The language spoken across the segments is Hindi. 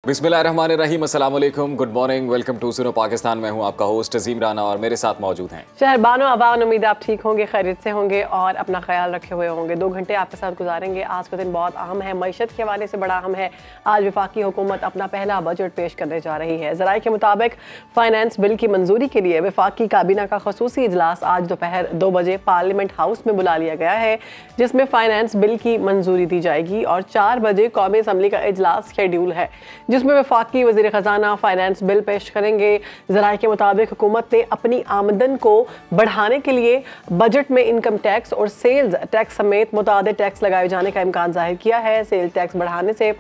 बिस्मिल्लाहिर्रहमानिर्रहीम, अस्सलाम वालेकुम, गुड मॉर्निंग, वेलकम टू सुनो पाकिस्तान। मैं हूं आपका होस्ट अजीम राना और मेरे साथ मौजूद हैं शहरबानो अवान। उम्मीद है आप ठीक होंगे, खैरियत से होंगे और अपना ख्याल रखे हुए होंगे। 2 घंटे आपके साथ गुजारेंगे। आज का दिन बहुत अहम है, मईशत के हवाले से बड़ा अहम है। आज वफाकी हुकूमत अपना पहला बजट पेश करने जा रही है। ज़राए के मुताबिक फाइनेंस बिल की मंजूरी के लिए वफाकी काबीना का खसूसी इजलास आज दोपहर 2 बजे पार्लियामेंट हाउस में बुला लिया गया है, जिसमें फाइनेंस बिल की मंजूरी दी जाएगी और 4 बजे कौमी असम्बली का इजलास शेड्यूल है, जिसमें वफाकी वज़ीर ख़जाना फाइनेंस बिल पेश करेंगे। ज़राए के मुताबिक हुकूमत ने अपनी आमदन को बढ़ाने के लिए बजट में इनकम टैक्स और सेल्स टैक्स समेत मुतादिद टैक्स लगाए जाने का इम्कान जाहिर किया है। सेल्स टैक्स बढ़ाने से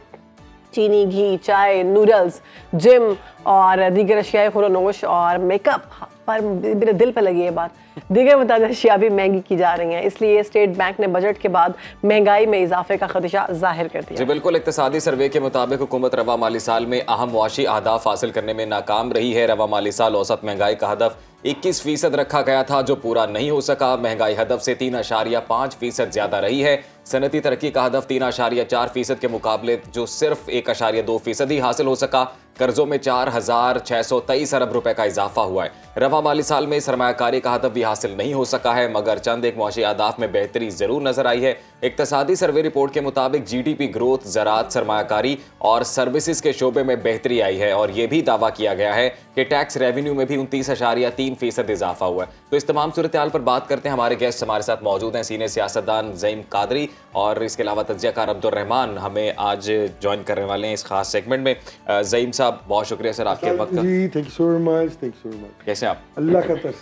चीनी, घी, चाय, नूडल्स, जिम और दीगर अशियाए खुरोनोश और मेकअप पर मेरे दिल पर लगी है बात, दीगर मुताबिक अशिया भी महंगी की जा रही हैं। इसलिए स्टेट बैंक ने बजट के बाद महंगाई में इजाफे का खदशा जाहिर कर दिया। जी बिल्कुल, इक्तिसादी सर्वे के मुताबिक हुकूमत रवा माली साल में अहम मुआशी अहदाफ हासिल करने में नाकाम रही है। रवा माली साल औसत महंगाई का हदफ 21% रखा गया था, जो पूरा नहीं हो सका। महंगाई हदफ से 3.5% ज्यादा रही है। सनती तरक्की का हदफ 3.4% के मुकाबले जो सिर्फ 1.2% ही हासिल हो सका। कर्जों में 4,623 अरब रुपए का इजाफा हुआ है। रवा माली साल में सरमायाकारी का हदफ भी हासिल नहीं हो सका है, मगर चंद एक मुआशी अहदाफ में बेहतरी जरूर नजर आई है। इक्तिसादी सर्वे रिपोर्ट के मुताबिक GDP ग्रोथ, ज़राअत, सरमायाकारी और सर्विसेज के शोबे में बेहतरी आई है और यह भी दावा किया गया है कि टैक्स रेवेन्यू में भी 29.3% इजाफा हुआ है। तो इस तमाम सूरत हाल पर बात करते हैं। हमारे गेस्ट हमारे साथ मौजूद हैं, सीनियर सियासतदान ज़ईम कादरी और इसके अलावा तज्ज़ियाकार अब्दुर्रहमान हमें आज ज्वाइन करने वाले हैं इस खास सेगमेंट में। ज़ईम साहब, बहुत शुक्रिया सर आपके वक्त का। जी, थैंक यू सो मच। कैसे आप? अल्लाह का तरस।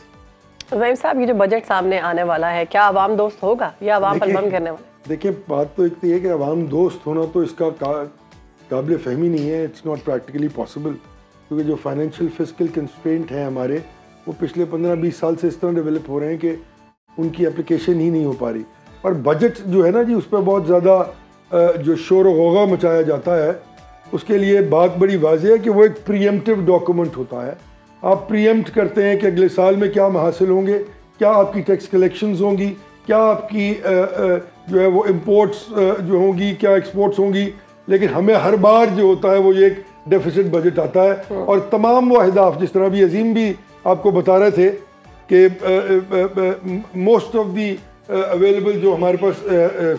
ज़ईम साहब, ये जो बजट सामने आने वाला है, क्या अवाम दोस्त होगा या अवाम पर बम करने वाला? देखिए, बात तो एक तो ये कि अवाम दोस्त होना तो इसका काबिल फहमी नहीं है। इट्स नॉट प्रैक्टिकली पॉसिबल, क्योंकि जो फाइनेंशियल फिस्कल कंस्ट्रेंट हैं हमारे, वो पिछले 15-20 साल से इस तरह डेवलप हो रहे हैं कि उनकी एप्लीकेशन ही नहीं हो पा रही। और बजट जो है ना जी, उस पर बहुत ज़्यादा जो शोर गौगा मचाया जाता है, उसके लिए बात बड़ी वाज़ेह है कि वो एक प्रीएम्प्टिव डॉक्यूमेंट होता है। आप प्रीएम्प्ट करते हैं कि अगले साल में क्या हासिल होंगे, क्या आपकी टैक्स कलेक्शंस होंगी, क्या आपकी जो है वो इंपोर्ट्स जो होंगी, क्या एक्सपोर्ट्स होंगी। लेकिन हमें हर बार जो होता है वो ये एक डेफिसिट बजट आता है और तमाम वो अहदाफ, जिस तरह भी अजीम भी आपको बता रहे थे कि मोस्ट ऑफ दी अवेलेबल जो हमारे पास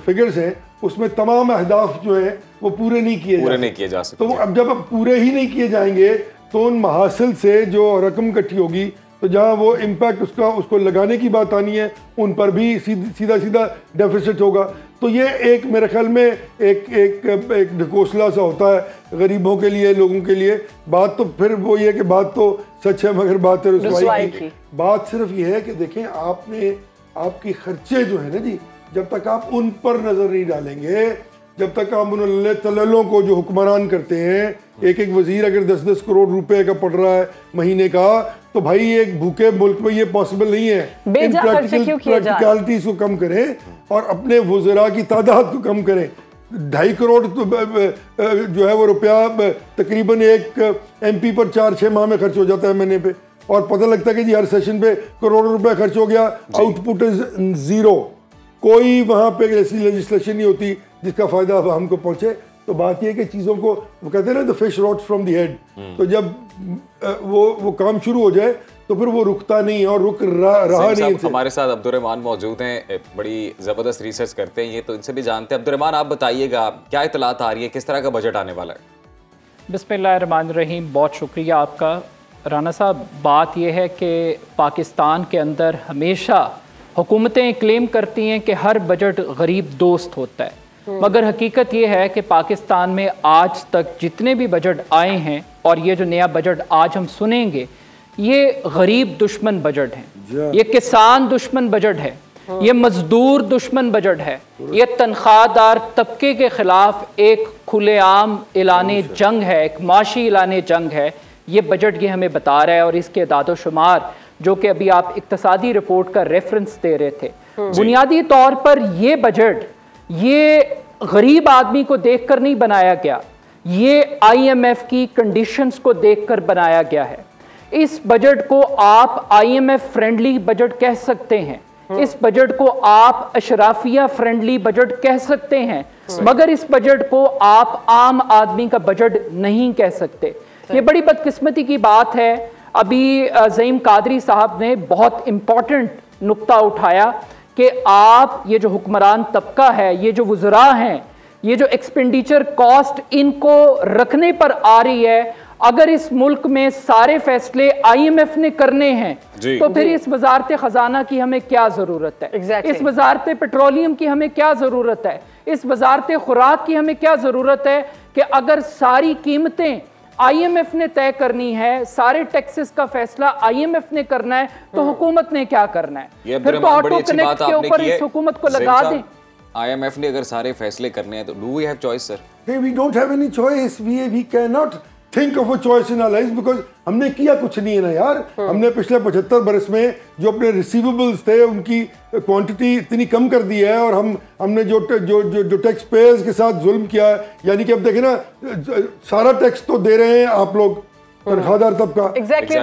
फिगर्स हैं, उसमें तमाम अहदाफ जो हैं वो पूरे नहीं किए जा सकते। तो अब जब अब पूरे ही नहीं किए जाएंगे तो उन महासिल से जो रकम इकट्ठी होगी, तो जहाँ वो इम्पैक्ट उसको लगाने की बात आनी है, उन पर भी सीधा डेफिसिट होगा। तो ये एक मेरे ख्याल में एक ढकोसला सा होता है गरीबों के लिए, लोगों के लिए। बात तो फिर वो ये कि बात तो सच है, मगर बात है रुसवाई की। बात सिर्फ ये है कि देखें, आपकी खर्चे जो है ना जी, जब तक आप उन पर नज़र नहीं डालेंगे, जब तक आप उन तललों को जो हुक्मरान करते हैं, एक वजीर अगर 10-10 करोड़ रुपए का पड़ रहा है महीने का, तो भाई एक भूखे मुल्क में ये पॉसिबल नहीं है। प्रैक्टिकलिटीज को कम करें और अपने वज़रा की तादाद को कम करें। 2.5 करोड़ तो जो है वो रुपया तकरीबन एक MP पर 4-6 माह में खर्च हो जाता है महीने पे, और पता लगता है कि जी हर सेशन पे करोड़ों रुपए खर्च हो गया, आउटपुट इज जीरो। कोई वहाँ पे ऐसी लेजिस्लेशन नहीं होती जिसका फायदा हमको पहुँचे। तो बात यह है कि चीज़ों को, वो कहते हैं ना, the fish rots from the head. तो जब वो काम शुरू हो जाए तो फिर वो रुकता नहीं और रुक रहा नहीं। हमारे साथ अब्दुर्रहमान मौजूद हैं, बड़ी ज़बरदस्त रिसर्च करते हैं ये, तो इनसे भी जानते हैं। अब्दुर्रहमान, आप बताइएगा क्या इतलात आ रही है, किस तरह का बजट आने वाला है? बिस्मिल्लाहिर्रहमानिर्रहीम, बहुत शुक्रिया आपका राना साहब। बात यह है कि पाकिस्तान के अंदर हमेशा हुकूमतें क्लेम करती हैं कि हर बजट गरीब दोस्त होता है, मगर हकीकत ये है कि पाकिस्तान में आज तक जितने भी बजट आए हैं और ये जो नया बजट आज हम सुनेंगे, ये गरीब दुश्मन बजट है, ये किसान दुश्मन बजट है, ये मजदूर दुश्मन बजट है, ये तनख्वाहदार तबके के खिलाफ एक खुलेआम ऐलाने जंग है, एक माशी ऐलाने जंग है। ये बजट ये हमें बता रहा है। और इसके दादो-शुमार जो कि अभी आप इक्तिसादी रिपोर्ट का रेफरेंस दे रहे थे, बुनियादी तौर पर ये बजट ये गरीब आदमी को देखकर नहीं बनाया गया, ये IMF की कंडीशंस को देखकर बनाया गया है। इस बजट को आप IMF फ्रेंडली बजट कह सकते हैं। इस बजट को आप अशराफिया फ्रेंडली बजट कह सकते हैं, मगर इस बजट को आप आम आदमी का बजट नहीं कह सकते। ये बड़ी बदकिस्मती की बात है। अभी ज़ईम कादरी साहब ने बहुत इंपॉर्टेंट नुक्ता उठाया कि आप ये जो हुक्मरान तबका है, ये जो वुज़रा हैं, ये जो एक्सपेंडिचर कॉस्ट इनको रखने पर आ रही है, अगर इस मुल्क में सारे फैसले IMF ने करने हैं तो फिर इस वजारत खजाना की हमें क्या जरूरत है? इस वजारत पेट्रोलियम की हमें क्या जरूरत है? इस वजारत खुराक की हमें क्या जरूरत है? कि अगर सारी कीमतें IMF ने तय करनी है, सारे टैक्सेस का फैसला IMF ने करना है, तो हुकूमत ने क्या करना है? फिर तो ऑटो कनेक्ट के ऊपर इस हुकूमत को लगा दें। IMF ने अगर सारे फैसले करने हैं तो do we have choice sir? We don't have any choice, we can not think of a choice in our life, because हमने किया कुछ नहीं है ना यार। हमने पिछले 75 बरस में जो अपने रिसीवेबल्स थे उनकी क्वांटिटी इतनी कम कर दी है, और हमने जो टैक्स पेयर्स के साथ जुल्म किया है, यानी कि अब देखें ना, सारा टैक्स तो दे रहे हैं आप लोग, तनख्वाहदार तबका,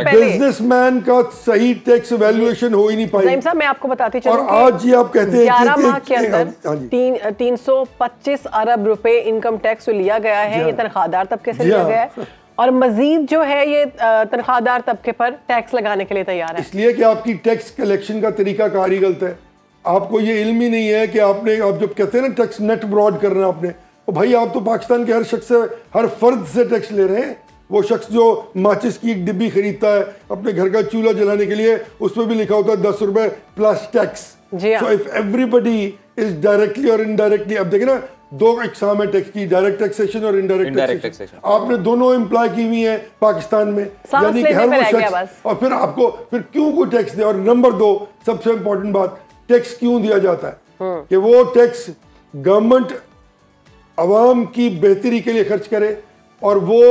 बिजनेसमैन का सही टैक्स वैल्यूएशन हो ही नहीं पाई। साहब मैं आपको बताती चलूं, और आज ये आप कहते हैं 11 माह के अंदर 325 अरब रुपए इनकम टैक्स लिया गया है, ये तनख्वाहदार तबके से लिया गया है, और मजीद जो है ये तनख्वाहदार तबके पर टैक्स लगाने के लिए तैयार है। इसलिए कि आपकी टैक्स कलेक्शन का तरीका कार ही गलत है। आपको ये इल्म ही नहीं है कि आप जब कहते हैं ना टैक्स नेट ब्रॉड करना आपने, तो भाई आप तो पाकिस्तान के हर शख्स से, हर फर्द से टैक्स ले रहे हैं। वो शख्स जो माचिस की एक डिब्बी खरीदता है अपने घर का चूल्हा जलाने के लिए, उसमें भी लिखा होता है 10 रुपए plus tax. So if everybody is directly और इनडायरेक्टली, अब देखिए ना, दो इकसाम है टैक्स की, डायरेक्ट टैक्सेशन और इनडायरेक्ट टैक्सेशन। आपने दोनों एम्प्लॉय की हुई है पाकिस्तान में, यानी कि हर वो शख्स, और फिर आपको फिर क्यों कोई टैक्स दे? और नंबर 2 सबसे इंपॉर्टेंट बात, टैक्स क्यों दिया जाता है? कि वो टैक्स गवर्नमेंट अवाम की बेहतरी के लिए खर्च करे, और वो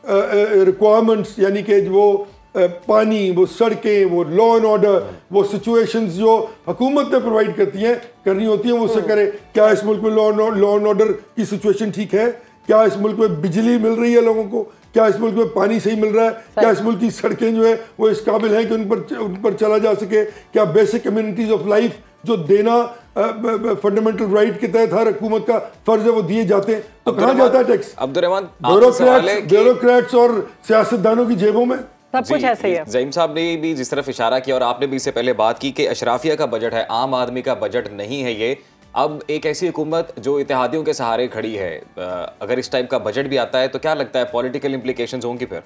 रिक्वायरमेंट्स, यानी कि वो पानी, वो सड़कें, वो लॉ एंड ऑर्डर, वो सिचुएशंस जो हुकूमत ने प्रोवाइड करनी होती हैं, वो उससे करे। क्या इस मुल्क में लॉ एंड ऑर्डर की सिचुएशन ठीक है? क्या इस मुल्क में बिजली मिल रही है लोगों को? क्या इस मुल्क में पानी सही मिल रहा है? क्या इस मुल्क की सड़कें जो है वो इस काबिल हैं कि उन पर चला जा सके? क्या बेसिक कम्युनिटीज ऑफ लाइफ जो देना फंडामेंटल राइट के तहत हर हुकूमत का फर्ज है, वो दिए जाते हैं? तो कहाँ जाता है टैक्स? अब्दुर्रहमान, ब्यूरोक्रेट्स और सियासतदानों की जेबों में सब कुछ ऐसे ही है। ज़ईम साहब ने भी जिस तरफ इशारा किया, और आपने भी इससे पहले बात की कि अशराफिया का बजट है, आम आदमी का बजट नहीं है ये। अब एक ऐसी हुकूमत जो इत्तेहादियों के सहारे खड़ी है, अगर इस टाइप का बजट भी आता है तो क्या लगता है पॉलिटिकल इम्प्लीकेशंस होंगी फिर?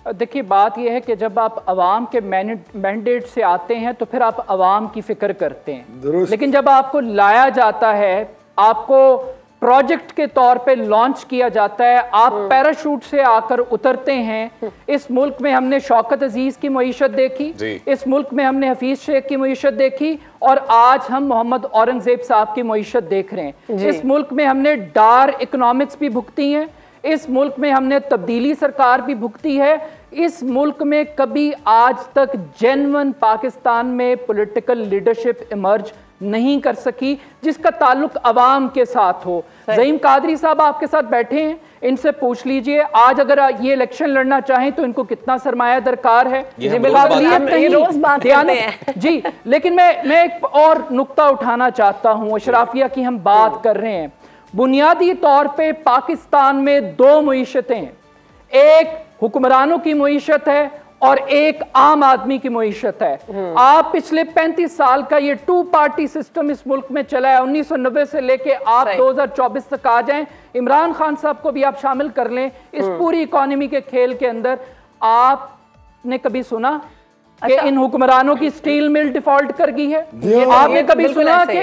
देखिए, बात यह है कि जब आप अवाम के मैंडेट से आते हैं तो फिर आप अवाम की फिक्र करते हैं, लेकिन जब आपको लाया जाता है, आपको प्रोजेक्ट के तौर पे लॉन्च किया जाता है, आप पैराशूट से आकर उतरते हैं। इस मुल्क में हमने शौकत अजीज की मईशत देखी, इस मुल्क में हमने हफीज शेख की मईशत देखी, और आज हम मोहम्मद औरंगजेब साहब की मईशत देख रहे हैं। इस मुल्क में हमने डार इकोनॉमिक्स भी भुगती हैं, इस मुल्क में हमने तब्दीली सरकार भी भुगती है। इस मुल्क में कभी आज तक जेन्युइन पाकिस्तान में पॉलिटिकल लीडरशिप इमर्ज नहीं कर सकी जिसका ताल्लुक अवाम के साथ हो। ज़ईम कादरी साहब आपके साथ बैठे हैं, इनसे पूछ लीजिए आज अगर ये इलेक्शन लड़ना चाहें तो इनको कितना सरमाया दरकार है? रोज बात करते हैं। जी, लेकिन मैं एक और नुक्ता उठाना चाहता हूँ। अशराफिया की हम बात कर रहे हैं, बुनियादी तौर पे पाकिस्तान में 2 मईशतें हैं, एक हुक्मरानों की मईशत है और एक आम आदमी की मईशत है। आप पिछले 35 साल का ये 2 पार्टी सिस्टम इस मुल्क में चला है, 1990 से लेके आप 2024 तक आ जाएं, इमरान खान साहब को भी आप शामिल कर लें इस पूरी इकोनॉमी के खेल के अंदर। आपने कभी सुना कि इन हुक्मरानों की स्टील मिल डिफॉल्ट कर गई है? आपने कभी सुना कि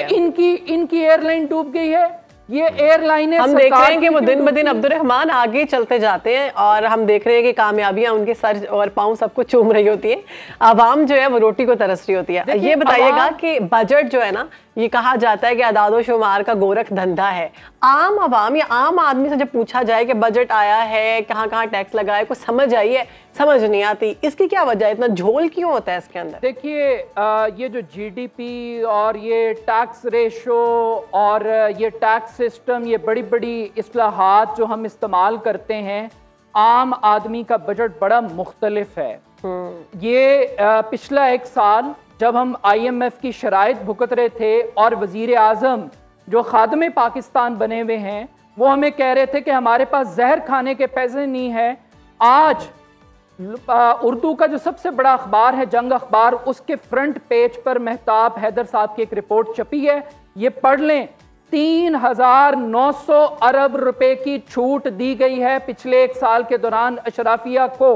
इनकी एयरलाइन डूब गई है? ये एयरलाइनें हम देख रहे हैं कि वो दिन ब दिन अब्दुर्रहमान आगे चलते जाते हैं, और हम देख रहे हैं कि कामयाबियां उनके सर और पांव सबको चूम रही होती है। आवाम जो है वो रोटी को तरस रही होती है। ये बताइएगा कि बजट जो है ना, ये कहा जाता है कि आदादो शुमार का गोरख धंधा है। आम आवाम या आम आदमी से जब पूछा जाए कि बजट आया है, कहाँ कहाँ टैक्स लगा है, कुछ समझ आई है? समझ नहीं आती। इसकी क्या वजह है? इतना झोल क्यों होता है इसके अंदर? देखिए, ये जो जीडीपी और ये टैक्स रेशो और ये टैक्स सिस्टम, ये बड़ी बड़ी इस्लाहात जो हम इस्तेमाल करते हैं, आम आदमी का बजट बड़ा मुख्तलिफ है। ये पिछला 1 साल जब हम IMF की शराइत भुगत रहे थे और वजीर आज़म जो खादमे पाकिस्तान बने हुए हैं वो हमें कह रहे थे कि हमारे पास जहर खाने के पैसे नहीं है। आज उर्दू का जो सबसे बड़ा अखबार है जंग अखबार, उसके फ्रंट पेज पर मेहताब हैदर साहब की एक रिपोर्ट छपी है, ये पढ़ लें। 3,900 अरब रुपए की छूट दी गई है पिछले 1 साल के दौरान अशराफिया को,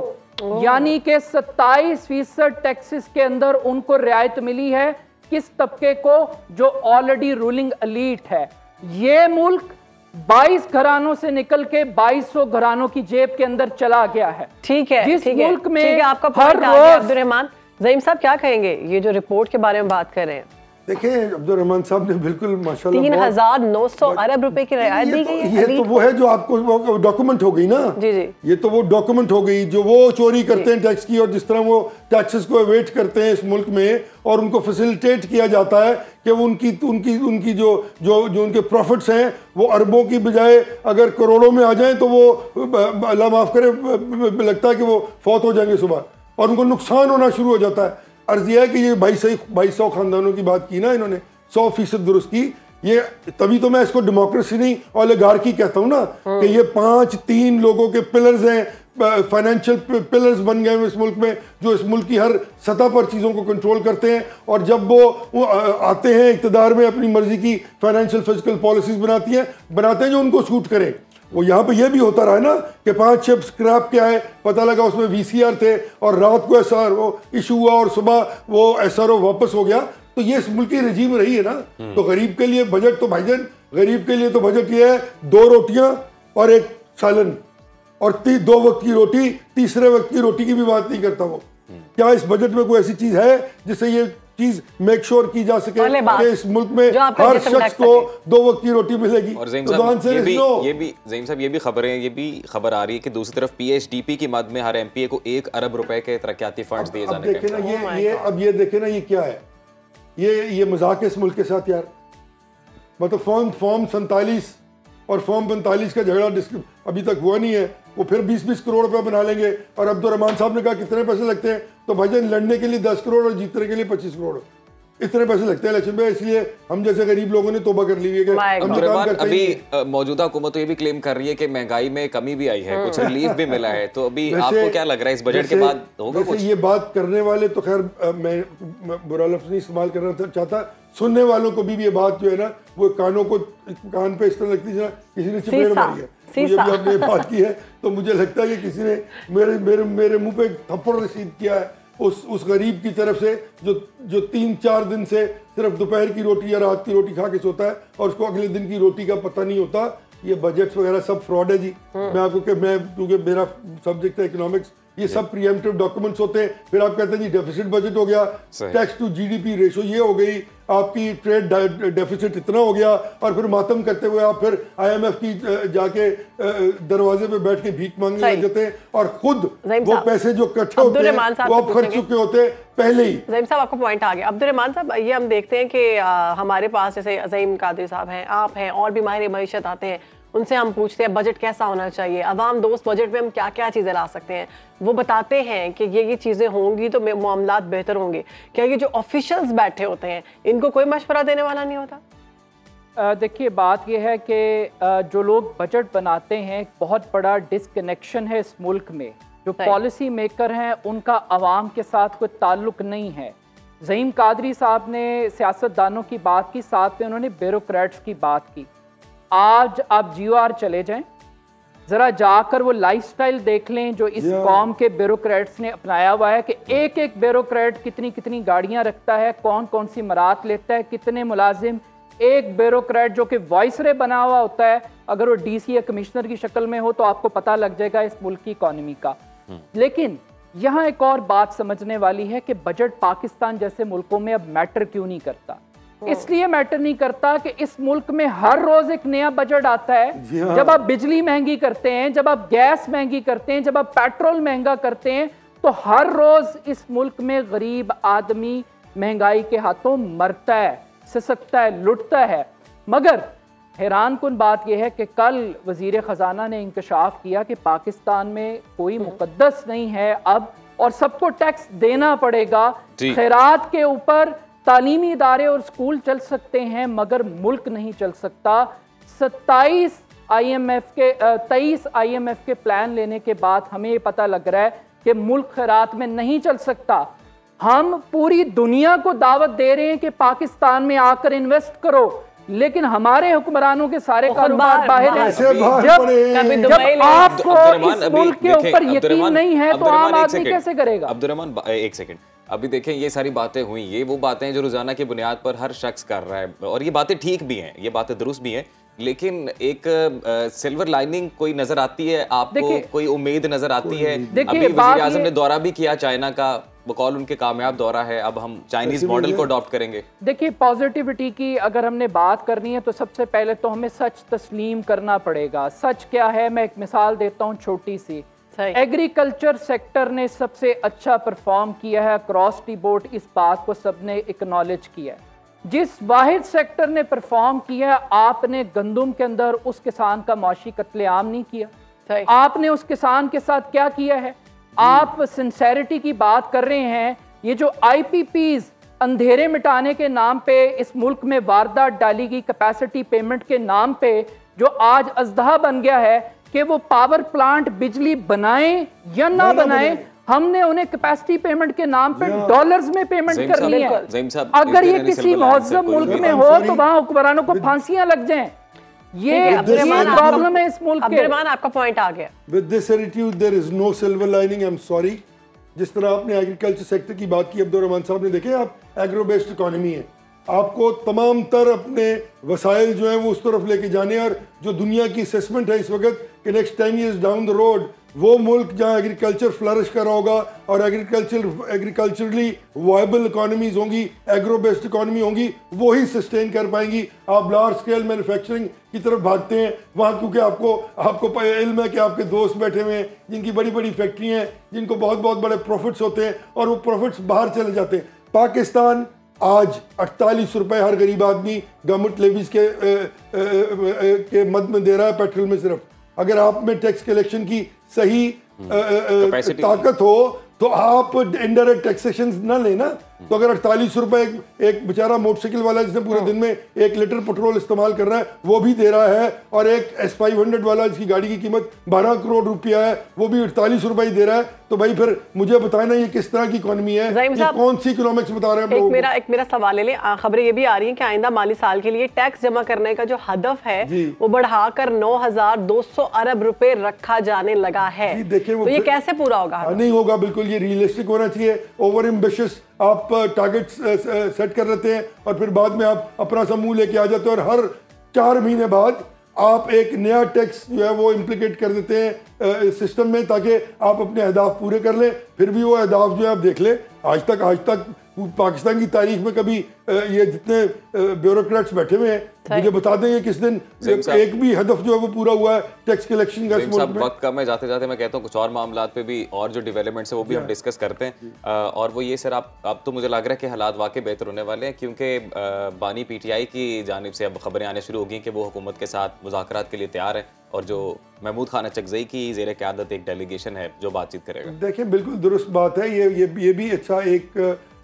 यानी कि 27% टैक्सेस के अंदर उनको रियायत मिली है। किस तबके को? जो ऑलरेडी रूलिंग एलीट है। ये मुल्क 22 घरानों से निकल के 2200 घरानों की जेब के अंदर चला गया है। ठीक है, जिस मुल्क में आपका हर रोज अब्दुर्रहमान ज़हीम साहब क्या कहेंगे ये जो रिपोर्ट के बारे में बात कर रहे हैं? देखिए अब्दुर्रहमान साहब ने बिल्कुल माशाल्लाह 3,900 अरब रुपए की रियायत दी गई है। ये तो वो है जो आपको डॉक्यूमेंट हो गई ना। जी जी, ये तो वो डॉक्यूमेंट हो गई जो वो चोरी करते हैं टैक्स की, और जिस तरह वो टैक्सेस को एवेट करते हैं इस मुल्क में, और उनको फैसिलिटेट किया जाता है कि वो उनकी जो उनके प्रॉफिट्स हैं वो अरबों की बजाय अगर करोड़ों में आ जाएं तो वो अल्लाह माफ़ करे लगता है कि वो फौत हो जाएंगे सुबह, और उनको नुकसान होना शुरू हो जाता है। अर्ज यह है कि ये 2200 खानदानों की बात की ना इन्होंने, 100% दुरुस्त की। ये तभी तो मैं इसको डेमोक्रेसी नहीं ओलिगार्की कहता हूँ ना, कि ये 5-3 लोगों के पिलर्स हैं, फाइनेंशियल पिलर्स बन गए हैं इस मुल्क में, जो इस मुल्क की हर सतह पर चीज़ों को कंट्रोल करते हैं। और जब वो आते हैं इक़्तिदार में, अपनी मर्जी की फाइनेंशियल फिजिकल पॉलिसीज बनाते हैं जो उनको सूट करें। वो यहाँ पे ये भी होता रहा है ना कि 5 शिप स्क्रैप क्या है पता लगा उसमें VCR थे, और रात को SR वो इशू हुआ और सुबह वो SRO वापस हो गया। तो ये इस मुल्क की रजीम रही है ना। तो गरीब के लिए बजट तो भाईजान, गरीब के लिए तो बजट ये है 2 रोटियां और 1 सालन और 2 वक्त की रोटी, तीसरे वक्त की रोटी की भी बात नहीं करता वो। क्या इस बजट में कोई ऐसी चीज है जिससे ये चीज मेक श्योर की जा सके कि इस मुल्क में हर शख्स को 2 वक्त की रोटी मिलेगी? और ज़हीम साहब ये भी खबरें, ये भी खबर आ रही है कि दूसरी तरफ PHDP की मद में हर MPA को 1 अरब रुपए के तरक्याती फंड्स दिए जाने देखे ना ये देखे ना ये क्या है, ये मजाक है इस मुल्क के साथ यार। मतलब फॉर्म 47 और फॉर्म 45 का झगड़ा अभी तक हुआ नहीं है, वो फिर 20-20 करोड़ रुपए बना लेंगे। और अब्दुर्रहमान साहब ने कहा कितने पैसे लगते हैं, तो भाईजान लड़ने के लिए 10 करोड़ और जीतने के लिए 25 करोड़, इतने पैसे लगते हैं इलेक्शन में। इसलिए हम जैसे गरीब लोगों ने तोबा कर ली है कि हम जो काम करते हैं। अभी मौजूदा हुकूमत तो ये भी क्लेम कर रही है कि महंगाई में कमी भी आई है, कुछ रिलीफ भी मिला है। तो अभी आपको क्या लग रहा है इस बजट के बाद होगा कुछ? ये बात करने वाले तो खैर मैं बुरा लफ्ज़ नहीं इस्तेमाल करना चाहता, सुनने वालों को भी ये बात जो है ना वो कान पे इस तरह लगती है किसी ने चपेट मारी है। मुझे भी आपने बात की है तो मुझे लगता है कि किसी ने मेरे मुंह पे थप्पड़ रसीद किया है उस गरीब की तरफ से जो 3-4 दिन से सिर्फ दोपहर की रोटी या रात की रोटी खा के सोता है और उसको अगले दिन की रोटी का पता नहीं होता। ये बजट्स वगैरह सब फ्रॉड है जी। मैं आपको क्योंकि मेरा सब्जेक्ट है इकोनॉमिक्स, ये सब प्रीएम्प्टिव डॉक्यूमेंट्स होते हैं। फिर आप कहते हैं जी डेफिसिट बजट हो गया, टैक्स टू GDP रेशो ये हो गई, आपकी ट्रेड डेफिसिट इतना हो गया, और फिर मातम करते हुए आप फिर IMF की जाके दरवाजे पे बैठ के भीख मांगने लग जाते हैं, और खुद वो पैसे जो इकट्ठे होते हैं वो आप खर्च चुके होते हैं पहले ही। ज़हीम साहब आपको पॉइंट आ गया। अब्दुर्रहमान साहब ये हम देखते हैं कि हमारे पास जैसे अज़ीम कादरी साहब हैं, आप हैं, और भी माहिर मईशत आते हैं, उनसे हम पूछते हैं बजट कैसा होना चाहिए, अवाम दोस्त बजट में हम क्या क्या चीज़ें ला सकते हैं। वो बताते हैं कि ये चीज़ें होंगी तो मामलात बेहतर होंगे। क्या ये जो ऑफिशियल्स बैठे होते हैं इनको कोई मशवरा देने वाला नहीं होता? देखिए बात यह है कि जो लोग बजट बनाते हैं एक बहुत बड़ा डिसकनेक्शन है इस मुल्क में। जो पॉलिसी मेकर हैं उनका आवाम के साथ कोई ताल्लुक नहीं है। ज़हीम कादरी साहब ने सियासतदानों की बात की, साथ में उन्होंने ब्यूरोक्रेट्स की बात की। आज आप GOR चले जाएं, ज़रा जाकर वो लाइफस्टाइल देख लें जो इस कौम के ब्यूरोक्रेट्स ने अपनाया हुआ है कि एक ब्यूरोक्रेट कितनी गाड़ियां रखता है, कौन कौन सी मरात लेता है, कितने मुलाजिम। एक ब्यूरोक्रेट जो कि वॉइसरे बना हुआ होता है, अगर वो DC या कमिश्नर की शक्ल में हो तो आपको पता लग जाएगा इस मुल्क की इकॉनमी का। लेकिन यहाँ एक और बात समझने वाली है कि बजट पाकिस्तान जैसे मुल्कों में अब मैटर क्यों नहीं करता। इसलिए मैटर नहीं करता कि इस मुल्क में हर रोज एक नया बजट आता है। जब आप बिजली महंगी करते हैं, जब आप गैस महंगी करते हैं, जब आप पेट्रोल महंगा करते हैं, तो हर रोज इस मुल्क में गरीब आदमी महंगाई के हाथों मरता है, सिसकता है, लुटता है। मगर हैरान कुन बात यह है कि कल वजीर खजाना ने इंकशाफ किया कि पाकिस्तान में कोई मुकद्दस नहीं है अब और सबको टैक्स देना पड़ेगा। जी। खैरात के ऊपर तालीमी इदारे और स्कूल चल सकते हैं मगर मुल्क नहीं चल सकता। 23 IMF के प्लान लेने के बाद हमें ये पता लग रहा है कि मुल्क खैरात में नहीं चल सकता। हम पूरी दुनिया को दावत दे रहे हैं कि पाकिस्तान में आकर इन्वेस्ट करो, लेकिन हमारे हुक्मरानों के सारे कारोबार बाहर हैं। जब आपको इस मुल्क के ऊपर यकीन नहीं है तो आम आदमी कैसे करेगा? अब्दुर्रहमान एक सेकंड, अभी देखें ये सारी बातें हुई, ये वो बातें हैं जो रोजाना की बुनियाद पर हर शख्स कर रहा है और ये बातें ठीक भी हैं, ये बातें दुरुस्त भी हैं, लेकिन एक सिल्वर लाइनिंग कोई नजर आती है आपको? कोई उम्मीद नजर आती है? अभी वज़ीर आज़म ने दौरा भी किया चाइना का, बकौल उनके कामयाब दौरा है, अब हम चाइनीज मॉडल को अडॉप्ट करेंगे। देखिए, पॉजिटिविटी की अगर हमने बात करनी है तो सबसे पहले तो हमें सच तस्लीम करना पड़ेगा। सच क्या है, मैं एक मिसाल देता हूँ छोटी सी। एग्रीकल्चर सेक्टर ने सबसे अच्छा परफॉर्म किया है अक्रॉस दी बोर्ड, इस बात को सबने एक्नॉलेज किया है। जिस वाहिद सेक्टर ने परफॉर्म किया है, आपने गंदुम के अंदर उस किसान का माशी कत्लेआम नहीं किया। आपने उस किसान के साथ क्या किया है? आप सिंसेरिटी की बात कर रहे हैं। ये जो IPPs अंधेरे मिटाने के नाम पे इस मुल्क में वारदात डाली गई, कैपेसिटी पेमेंट के नाम पे, जो आज अजदहा बन गया है कि वो पावर प्लांट बिजली बनाएं या ना बनाएं, हमने उन्हें कैपेसिटी पेमेंट के नाम पे डॉलर्स में पेमेंट करनी है। अगर ये किसी मुअज़्ज़म मुल्क में हो तो वहां हुक्मरानों को फांसियां लग जाएं। ये प्रॉब्लम है इस मुल्क के। अब्दुर्रहमान, आपका पॉइंट आ गया। With this attitude there is no silver lining, I am sorry. जिस तरह आपने एग्रीकल्चर सेक्टर की बात की अब्दुर्रहमान साहब ने, देखे आप एग्रो बेस्ड इकोनॉमी है, आपको तमाम तर अपने वसाइल जो है वो उस तरफ लेके जाने, और जो दुनिया की असेसमेंट है इस वक्त कि next 10 years down the road वो मुल्क जहाँ एग्रीकल्चर फ्लरिश कर रहा होगा और एग्रीकल्चरली वायबल इकोनॉमीज होंगी, एग्रो बेस्ड इकोनॉमी होंगी, वो ही सस्टेन कर पाएंगी। आप लार्ज स्केल मैन्युफैक्चरिंग की तरफ भागते हैं वहाँ, क्योंकि आपको इल्म है कि आपके दोस्त बैठे हुए हैं जिनकी बड़ी बड़ी फैक्ट्रियाँ हैं, जिनको बहुत बहुत बड़े प्रॉफिट्स होते हैं और वो प्रॉफिट्स बाहर चले जाते हैं। पाकिस्तान आज 48 रुपए हर गरीब आदमी गवर्नमेंट लेवीज के मद में दे रहा है पेट्रोल में। सिर्फ अगर आप में टैक्स कलेक्शन की सही ताकत हो तो आप इनडायरेक्ट टैक्सेशन ना लेना। तो अगर 48 रुपए एक बेचारा मोटरसाइकिल वाला जिसने पूरे दिन में 1 लीटर पेट्रोल इस्तेमाल कर रहा है वो भी दे रहा है, और एक S500 वाला जिसकी गाड़ी की कीमत 12 करोड़ रुपया है वो भी 48 रुपए ही दे रहा है, तो भाई फिर मुझे बताना ये किस तरह की इकोनॉमी है, ये कौन सी इकोनॉमिक्स बता रहे हैं? एक मेरा सवाल ले, खबरें ये भी आ रही हैं कि आइंदा माली साल के लिए टैक्स जमा करने का जो हदफ है वो बढ़ाकर 9,200 अरब रुपए रखा जाने लगा है। तो ये कैसे पूरा होगा? नहीं होगा, बिल्कुल ये रियलिस्टिक होना चाहिए। ओवर एम्बिशियस आप टारगेट सेट कर लेते हैं और फिर बाद में आप अपना समूह लेके आ जाते हैं, और हर 4 महीने बाद आप एक नया टैक्स जो है वो इम्प्लीकेट कर देते हैं सिस्टम में, ताकि आप अपने अहदाफ पूरे कर लें। फिर भी वो अहदाफ जो है आप देख लें, आज तक पाकिस्तान की तारीख में कभी ये जितने ब्यूरोक्रेट्स बैठे हुए हैं मुझे बता देंगे किस दिन एक भी हदफ जो है वो पूरा हुआ है टैक्स कलेक्शन का। वक्त कम है, जाते जाते मैं कहता हूँ कुछ और मामलात पे भी और जो डेवलपमेंट्स है वो भी हम डिस्कस करते हैं, और वो ये सर अब तो मुझे लग रहा है कि हालात वाकई बेहतर होने वाले हैं, क्योंकि बानी PTI की जानिब से अब खबरें आने शुरू हो गई कि वो हुकूमत के साथ मुज़ाकरात के लिए तैयार है, और जो महमूद खान अचकज़ई की ज़ेर क़यादत एक डेलीगेशन है जो बातचीत करेगा। देखिए बिल्कुल दुरुस्त बात है, ये भी अच्छा एक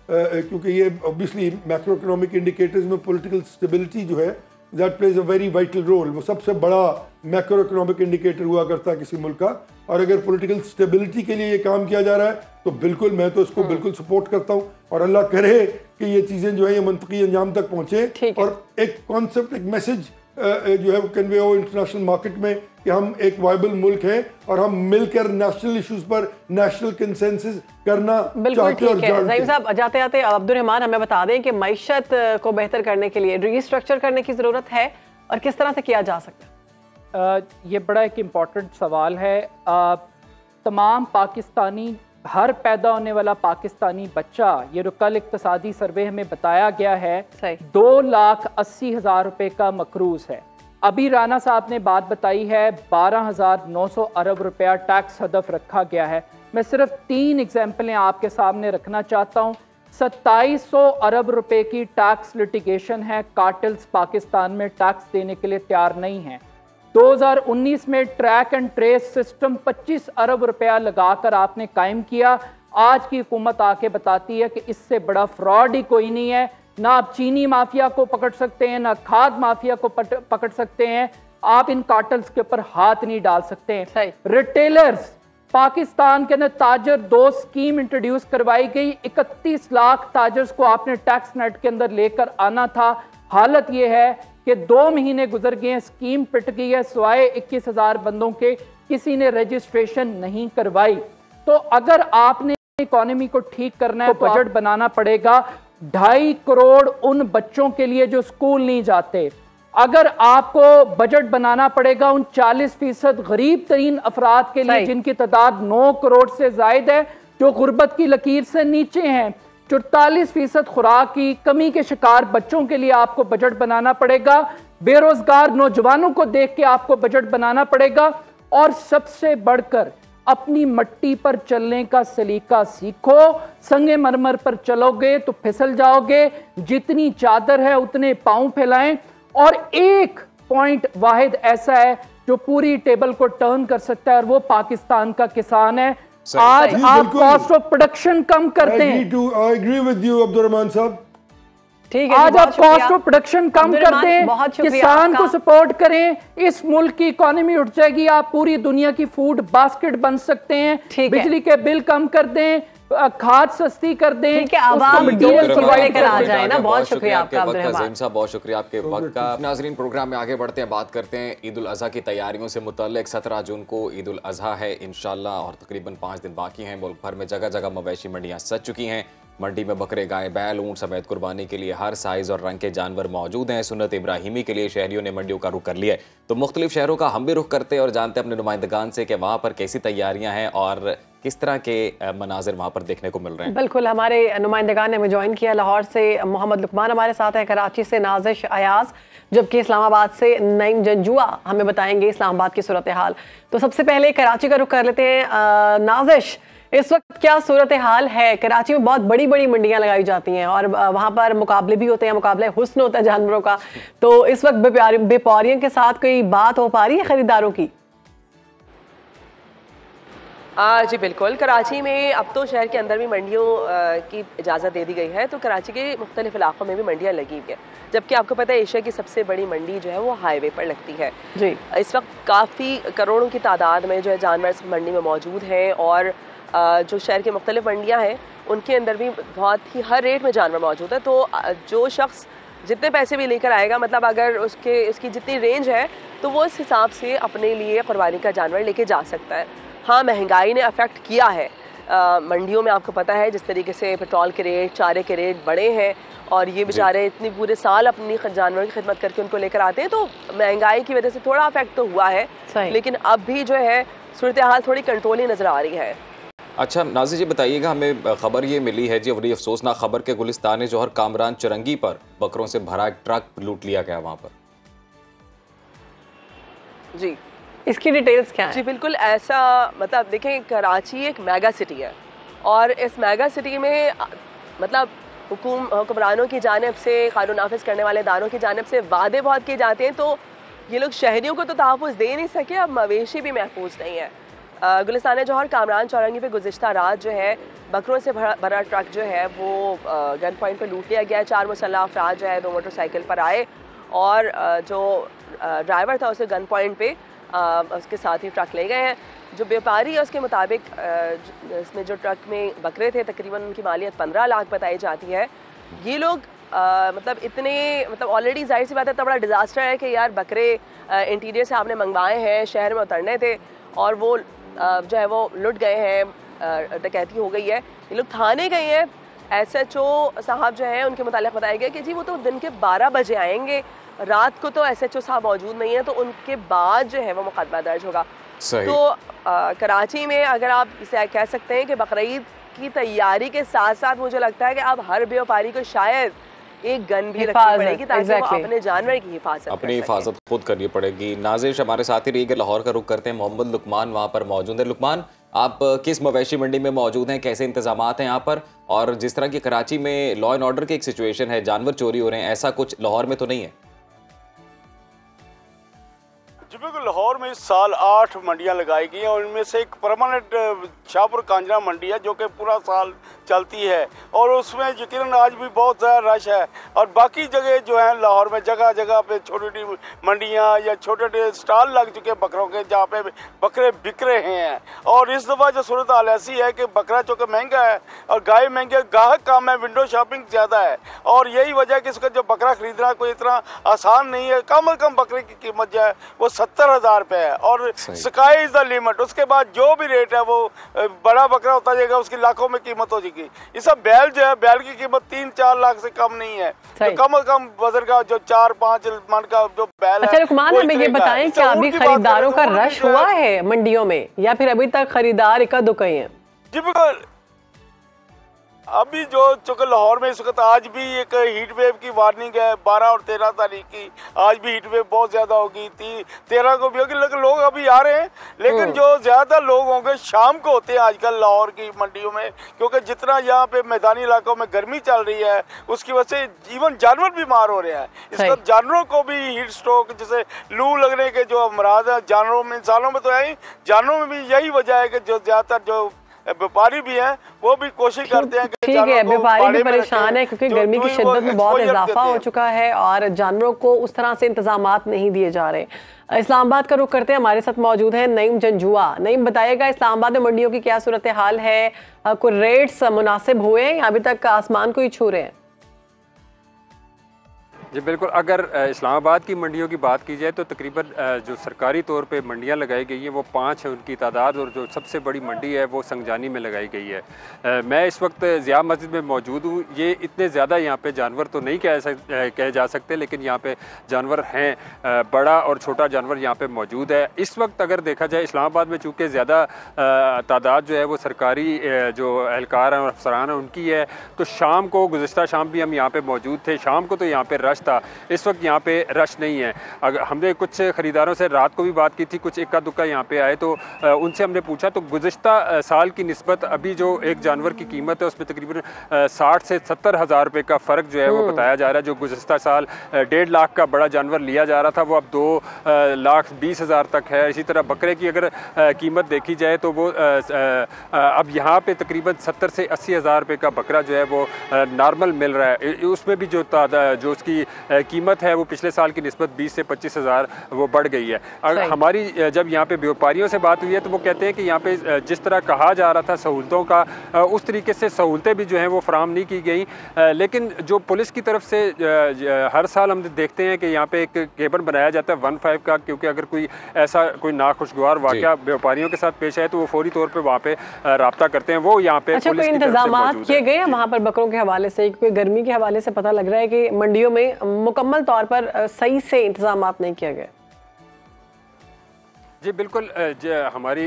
क्योंकि ये ऑब्वियसली मैक्रो इकोनॉमिक इंडिकेटर्स में पॉलिटिकल स्टेबिलिटी जो है that plays a very vital role. वो सबसे बड़ा मैक्रो इकोनॉमिक इंडिकेटर हुआ करता है किसी मुल्क का, और अगर पॉलिटिकल स्टेबिलिटी के लिए ये काम किया जा रहा है तो बिल्कुल मैं तो इसको बिल्कुल सपोर्ट करता हूँ, और अल्लाह करे कि ये चीज़ें जो है ये मंतकी अंजाम तक पहुँचे, और एक कॉन्सेप्ट, एक मैसेज जो है वो कन्वे हो इंटरनेशनल मार्केट में कि हम एक वायबल मुल्क हैं और हम मिलकर नेशनल इश्यूज पर नेशनल कंसेंसस करना चाहते हैं। ज़हीम साहब, जाते जाते अब्दुर्रहमान हमें बता दें कि मईशत को बेहतर करने के लिए रीस्ट्रक्चर करने की ज़रूरत है और किस तरह से किया जा सकता है? ये बड़ा एक इम्पॉर्टेंट सवाल है। तमाम पाकिस्तानी, हर पैदा होने वाला पाकिस्तानी बच्चा, ये कल इक्तिसादी सर्वे हमें बताया गया है 2,80,000 रुपए का मकरूज है। अभी राना साहब ने बात बताई है 12,900 अरब रुपया टैक्स हदफ रखा गया है। मैं सिर्फ 3 एग्जाम्पलें आपके सामने रखना चाहता हूँ। 2700 अरब रुपए की टैक्स लिटिगेशन है, कार्टेल्स पाकिस्तान में टैक्स देने के लिए तैयार नहीं है। 2019 में ट्रैक एंड ट्रेस सिस्टम 25 अरब रुपया लगाकर आपने कायम किया, आज की हुकूमत आके बताती है कि इससे बड़ा फ्रॉड ही कोई नहीं है। ना आप चीनी माफिया को पकड़ सकते हैं, ना खाद माफिया को पकड़ सकते हैं। आप इन कार्टल्स के ऊपर हाथ नहीं डाल सकते हैं। रिटेलर्स, पाकिस्तान के अंदर ताजर 2 स्कीम इंट्रोड्यूस करवाई गई। 31 लाख ताजर्स को आपने टैक्स नेट के अंदर लेकर आना था। हालत यह है कि 2 महीने गुजर गए हैं, स्कीम पिट गई है, सिवाय 21,000 बंदों के किसी ने रजिस्ट्रेशन नहीं करवाई। तो अगर आपने इकोनॉमी को ठीक करना है, बजट बनाना पड़ेगा। 2.5 करोड़ उन बच्चों के लिए जो स्कूल नहीं जाते। अगर आपको बजट बनाना पड़ेगा उन 40% गरीब तरीन अफराद के लिए जिनकी तादाद 9 करोड़ से जायद है, जो गुर्बत की लकीर से नीचे हैं। 44% खुराक की कमी के शिकार बच्चों के लिए आपको बजट बनाना पड़ेगा। बेरोजगार नौजवानों को देख के आपको बजट बनाना पड़ेगा। और सबसे बढ़कर अपनी मट्टी पर चलने का सलीका सीखो। संगे मरमर पर चलोगे तो फिसल जाओगे। जितनी चादर है उतने पांव फैलाएं। और एक पॉइंट वाहिद ऐसा है जो पूरी टेबल को टर्न कर सकता है, और वो पाकिस्तान का किसान है। आज आप कॉस्ट ऑफ प्रोडक्शन कम करते हैं। I agree with you, Abdurrahman साहब। ठीक है, आज आप कॉस्ट ऑफ प्रोडक्शन कम कर दें, किसान को सपोर्ट करें, इस मुल्क की इकोनॉमी उठ जाएगी। आप पूरी दुनिया की फूड बास्केट बन सकते हैं। बिजली के बिल कम कर दें, खाद सस्ती कर दें। ठीक है, अब आप लेकर आ जाए ना। बहुत शुक्रिया आपका अज़ीम साहब, बहुत शुक्रिया आपके वक्त का। नाज़रीन, प्रोग्राम में आगे बढ़ते हैं, बात करते हैं ईद उल अज़हा की तैयारियों से मुतल्लिक। 17 जून को ईद उल अज़हा है इंशाल्लाह, और तकरीबन 5 दिन बाकी हैं। मुल्क भर में जगह जगह मवेशी मंडियाँ सज चुकी हैं। मंडी में बकरे, गाय, बैल, ऊंट समेत कुर्बानी के लिए हर साइज और रंग के जानवर मौजूद हैं। सुन्नत इब्राहिमी के लिए शहरियों ने मंडियों का रुख कर लिया है। तो मुख्तलिफ शहरों का हम भी रुख करते हैं और जानते हैं अपने नुमाइंदगान से कि वहाँ पर कैसी तैयारियाँ हैं और किस तरह के मनाजिर वहाँ पर देखने को मिल रहे हैं। बिल्कुल, हमारे नुमाइंदगान ने हमें ज्वाइन किया। लाहौर से मोहम्मद लुकमान हमारे साथ है, कराची से नाजिश अयाज, जबकि इस्लामाबाद से नईम जंजुआ हमें बताएंगे इस्लामाबाद की सूरत हाल। तो सबसे पहले कराची का रुख कर लेते हैं। नाजिश, इस वक्त क्या सूरत हाल है? कराची में बहुत बड़ी बड़ी मंडियां लगाई जाती हैं और वहाँ पर मुकाबले भी होते हैं, मुकाबले हुस्न होता है जानवरों का। तो इस वक्त व्यापारियों के साथ कोई बात हो पा रही है खरीदारों की? जी बिल्कुल, कराची में अब तो शहर के अंदर भी मंडियों की इजाज़त दे दी गई है। तो कराची के मुख्तलिफ इलाकों में भी मंडियाँ लगी हुई है, जबकि आपको पता है एशिया की सबसे बड़ी मंडी जो है वो हाईवे पर लगती है जी। इस वक्त काफ़ी करोड़ों की तादाद में जो है जानवर इस मंडी में मौजूद हैं। और जो शहर की मुख्तलिफ मंडियाँ हैं उनके अंदर भी बहुत ही हर रेट में जानवर मौजूद है। तो जो शख्स जितने पैसे भी लेकर आएगा, मतलब अगर उसकी जितनी रेंज है तो वो इस हिसाब से अपने लिए कुर्बानी का जानवर लेके जा सकता है। हाँ, महंगाई ने अफेक्ट किया है मंडियों में। आपको पता है जिस तरीके से पेट्रोल के रेट, चारे के रेट बढ़े हैं, और ये बेचारे इतनी पूरे साल अपनी जानवर की खिदमत करके उनको लेकर आते हैं, तो महंगाई की वजह से थोड़ा अफेक्ट तो हुआ है, लेकिन अब भी जो है सूरत हाल थोड़ी कंट्रोल ही नज़र आ रही है। अच्छा नाज़िर जी, बताइएगा, हमें खबर ये मिली है जी, बड़ी अफसोसनाक खबर के गुलिस्तान जौहर कामरान चुरंगी पर बकरों से भरा एक ट्रक लूट लिया गया वहाँ पर। जी, इसकी डिटेल्स क्या है? जी बिल्कुल ऐसा, मतलब देखें, कराची एक मेगा सिटी है और इस मेगा सिटी में मतलब हुक्मरानों की जानिब से, कानून नाफिज करने वाले इदारों की जानिब से वादे बहुत किए जाते हैं, तो ये लोग शहरियों को तो तहफ़्फ़ुज़ दे नहीं सके, अब मवेशी भी महफूज नहीं है। गुलिस्तान जौहर कामरान चौरंगी पे गुज़िश्ता रात जो है बकरों से भरा ट्रक जो है वो गन पॉइंट पर लूट लिया गया। 4 मुसल्लह अफराद जो है 2 मोटरसाइकिल पर आए और जो ड्राइवर था उसे गन पॉइंट पे उसके साथ ही ट्रक ले गए हैं। जो व्यापारी है उसके मुताबिक इसमें जो ट्रक में बकरे थे तकरीबन उनकी मालियत 15 लाख बताई जाती है। ये लोग मतलब इतने, मतलब ऑलरेडी जाहिर सी बात है, इतना बड़ा डिज़ास्टर है कि यार बकरे इंटीरियर से आपने मंगवाए हैं, शहर में उतरने थे और वो जो है वो लुट गए हैं, डकैती हो गई है। ये लोग थाने गए हैं। SHO साहब जो है उनके मुतालिक बताया गया कि जी वो तो दिन के 12 बजे आएंगे, रात को तो SHO साहब मौजूद नहीं है, तो उनके बाद जो है वो मुकदमा दर्ज होगा। तो कराची में अगर आप इसे कह सकते हैं कि बकरीद की तैयारी के साथ साथ मुझे लगता है कि अब हर व्यापारी को शायद एक गन भी रखनी पड़ेगी ताकि वो अपने जानवर की हिफाजत खुद करनी पड़ेगी। नाज़िर हमारे साथ ही रहिए, लाहौर का रुख करते हैं। मोहम्मद लुकमान वहाँ पर मौजूद है। लुकमान, आप किस मवेशी मंडी में मौजूद हैं, कैसे इंतजामात हैं यहाँ पर? और जिस तरह की कराची में लॉ एंड ऑर्डर की एक सिचुएशन है, जानवर चोरी हो रहे हैं, ऐसा कुछ लाहौर में तो नहीं है? जी बिल्कुल लाहौर में इस साल 8 मंडियां लगाई गई हैं और उनमें से एक परमानेंट शाहपुर कांजरा मंडी है जो कि पूरा साल चलती है और उसमें यकीनन आज भी बहुत ज़्यादा रश है। और बाकी जगह जो है लाहौर में जगह जगह पे छोटी छोटी मंडियाँ या छोटे छोटे स्टॉल लग चुके हैं बकरों के, जहाँ पे बकरे बिक रहे हैं। और इस दफ़ा जो सूरत हाल ऐसी है कि बकरा चूँकि महंगा है और गाय महंगे, ग्राहक कम है, विंडो शॉपिंग ज़्यादा है और यही वजह है कि इसका जो बकरा खरीदना कोई इतना आसान नहीं है। कम से कम बकरे की कीमत जो है वो 70,000 रुपये है और स्काई इज़ द लिमिट। उसके बाद जो भी रेट है वो बड़ा बकरा होता जाएगा, उसकी लाखों में कीमत हो जाएगी। इस बैल जो है, बैल की कीमत 3-4 लाख से कम नहीं है। तो कम से कम वजन का जो 4-5 मन का जो बैल अच्छा रुकमान, हमें ये बताएं कि अभी खरीदारों का रश हुआ है मंडियों में या फिर अभी तक खरीदार इक्का दुक्का ही है? जी बिल्कुल, अभी जो चूँकि लाहौर में इस वक्त आज भी एक हीट वेव की वार्निंग है 12 और 13 तारीख की। आज भी हीट वेव बहुत ज़्यादा होगी, 13 को भी होगी, लेकिन लोग अभी आ रहे हैं। लेकिन जो ज़्यादातर लोग होंगे शाम को होते हैं आजकल लाहौर की मंडियों में, क्योंकि जितना यहाँ पे मैदानी इलाकों में गर्मी चल रही है उसकी वजह से इवन जानवर बीमार हो रहे हैं। इसका जानवरों को भी हीट स्ट्रोक, जैसे लू लगने के जो अमराज है जानवरों में, इंसानों में तो है ही, जानवरों में भी यही वजह है कि जो ज़्यादातर जो व्यापारी भी हैं वो भी कोशिश करते हैं कि ठीक है, व्यापारी भी परेशान है क्योंकि गर्मी की शिद्दत में बहुत इजाफा हो चुका है और जानवरों को उस तरह से इंतजामात नहीं दिए जा रहे। इस्लामाबाद का रुख करते हैं, हमारे साथ मौजूद है नईम जंजुआ। नईम, बताइएगा इस्लामाबाद में मंडियों की क्या सूरत हाल है? कोई रेट्स मुनासिब हुए हैं या अभी तक आसमान को ही छू रहे हैं? जी बिल्कुल, अगर इस्लामाबाद की मंडियों की बात की जाए तो तकरीबन जो सरकारी तौर पे मंडियां लगाई गई हैं वो 5 है उनकी तादाद, और जो सबसे बड़ी मंडी है वो संगजानी में लगाई गई है। मैं इस वक्त ज़िया मस्जिद में मौजूद हूँ। ये इतने ज़्यादा यहाँ पे जानवर तो नहीं कहे जा सकते, लेकिन यहाँ पे जानवर हैं, बड़ा और छोटा जानवर यहाँ पे मौजूद है। इस वक्त अगर देखा जाए इस्लामाबाद में चूँकि ज़्यादा तादाद जो है वो सरकारी जो एहलकार हैं और अफसरान हैं उनकी है, तो शाम को, गुज़िश्ता शाम भी हम यहाँ पर मौजूद थे, शाम को तो यहाँ पर रश था। इस वक्त यहाँ पे रश नहीं है। अगर हमने कुछ ख़रीदारों से रात को भी बात की थी, कुछ इक्का दुक्का यहाँ पे आए, तो उनसे हमने पूछा तो गुज़िश्ता साल की निस्बत अभी जो एक जानवर की कीमत है उसमें तकरीबन 60 से 70 हज़ार रुपये का फ़र्क जो है वो बताया जा रहा है। जो गुज़िश्ता साल 1.5 लाख का बड़ा जानवर लिया जा रहा था वो अब 2,20,000 तक है। इसी तरह बकरे की अगर कीमत देखी जाए तो वो अब यहाँ पे तकरीबन 70 से 80 हज़ार रुपये का बकरा जो है वो नॉर्मल मिल रहा है। उसमें भी जो उसकी कीमत है वो पिछले साल की निस्बत 20 से 25 हज़ार वो बढ़ गई है। अगर हमारी जब यहाँ पे व्यापारियों से बात हुई है तो वो कहते हैं कि यहाँ पे जिस तरह कहा जा रहा था सहूलतों का, उस तरीके से सहूलतें भी जो हैं वो फराम नहीं की गई। लेकिन जो पुलिस की तरफ से हर साल हम देखते हैं कि यहाँ पे एक केबल बनाया जाता है 15 का, क्योंकि अगर कोई ऐसा कोई नाखुशगवार वाक़या व्यापारियों के साथ पेश आए तो वो फौरी तौर पर वहाँ पे रब्ता करते हैं। वो यहाँ पे कोई इंतजाम किए गए वहाँ पर बकरों के हवाले से? क्योंकि गर्मी के हवाले से पता लग रहा है कि मंडियों में मुकम्मल तौर पर सही से इंतजामात नहीं किया गया। जी बिल्कुल, हमारी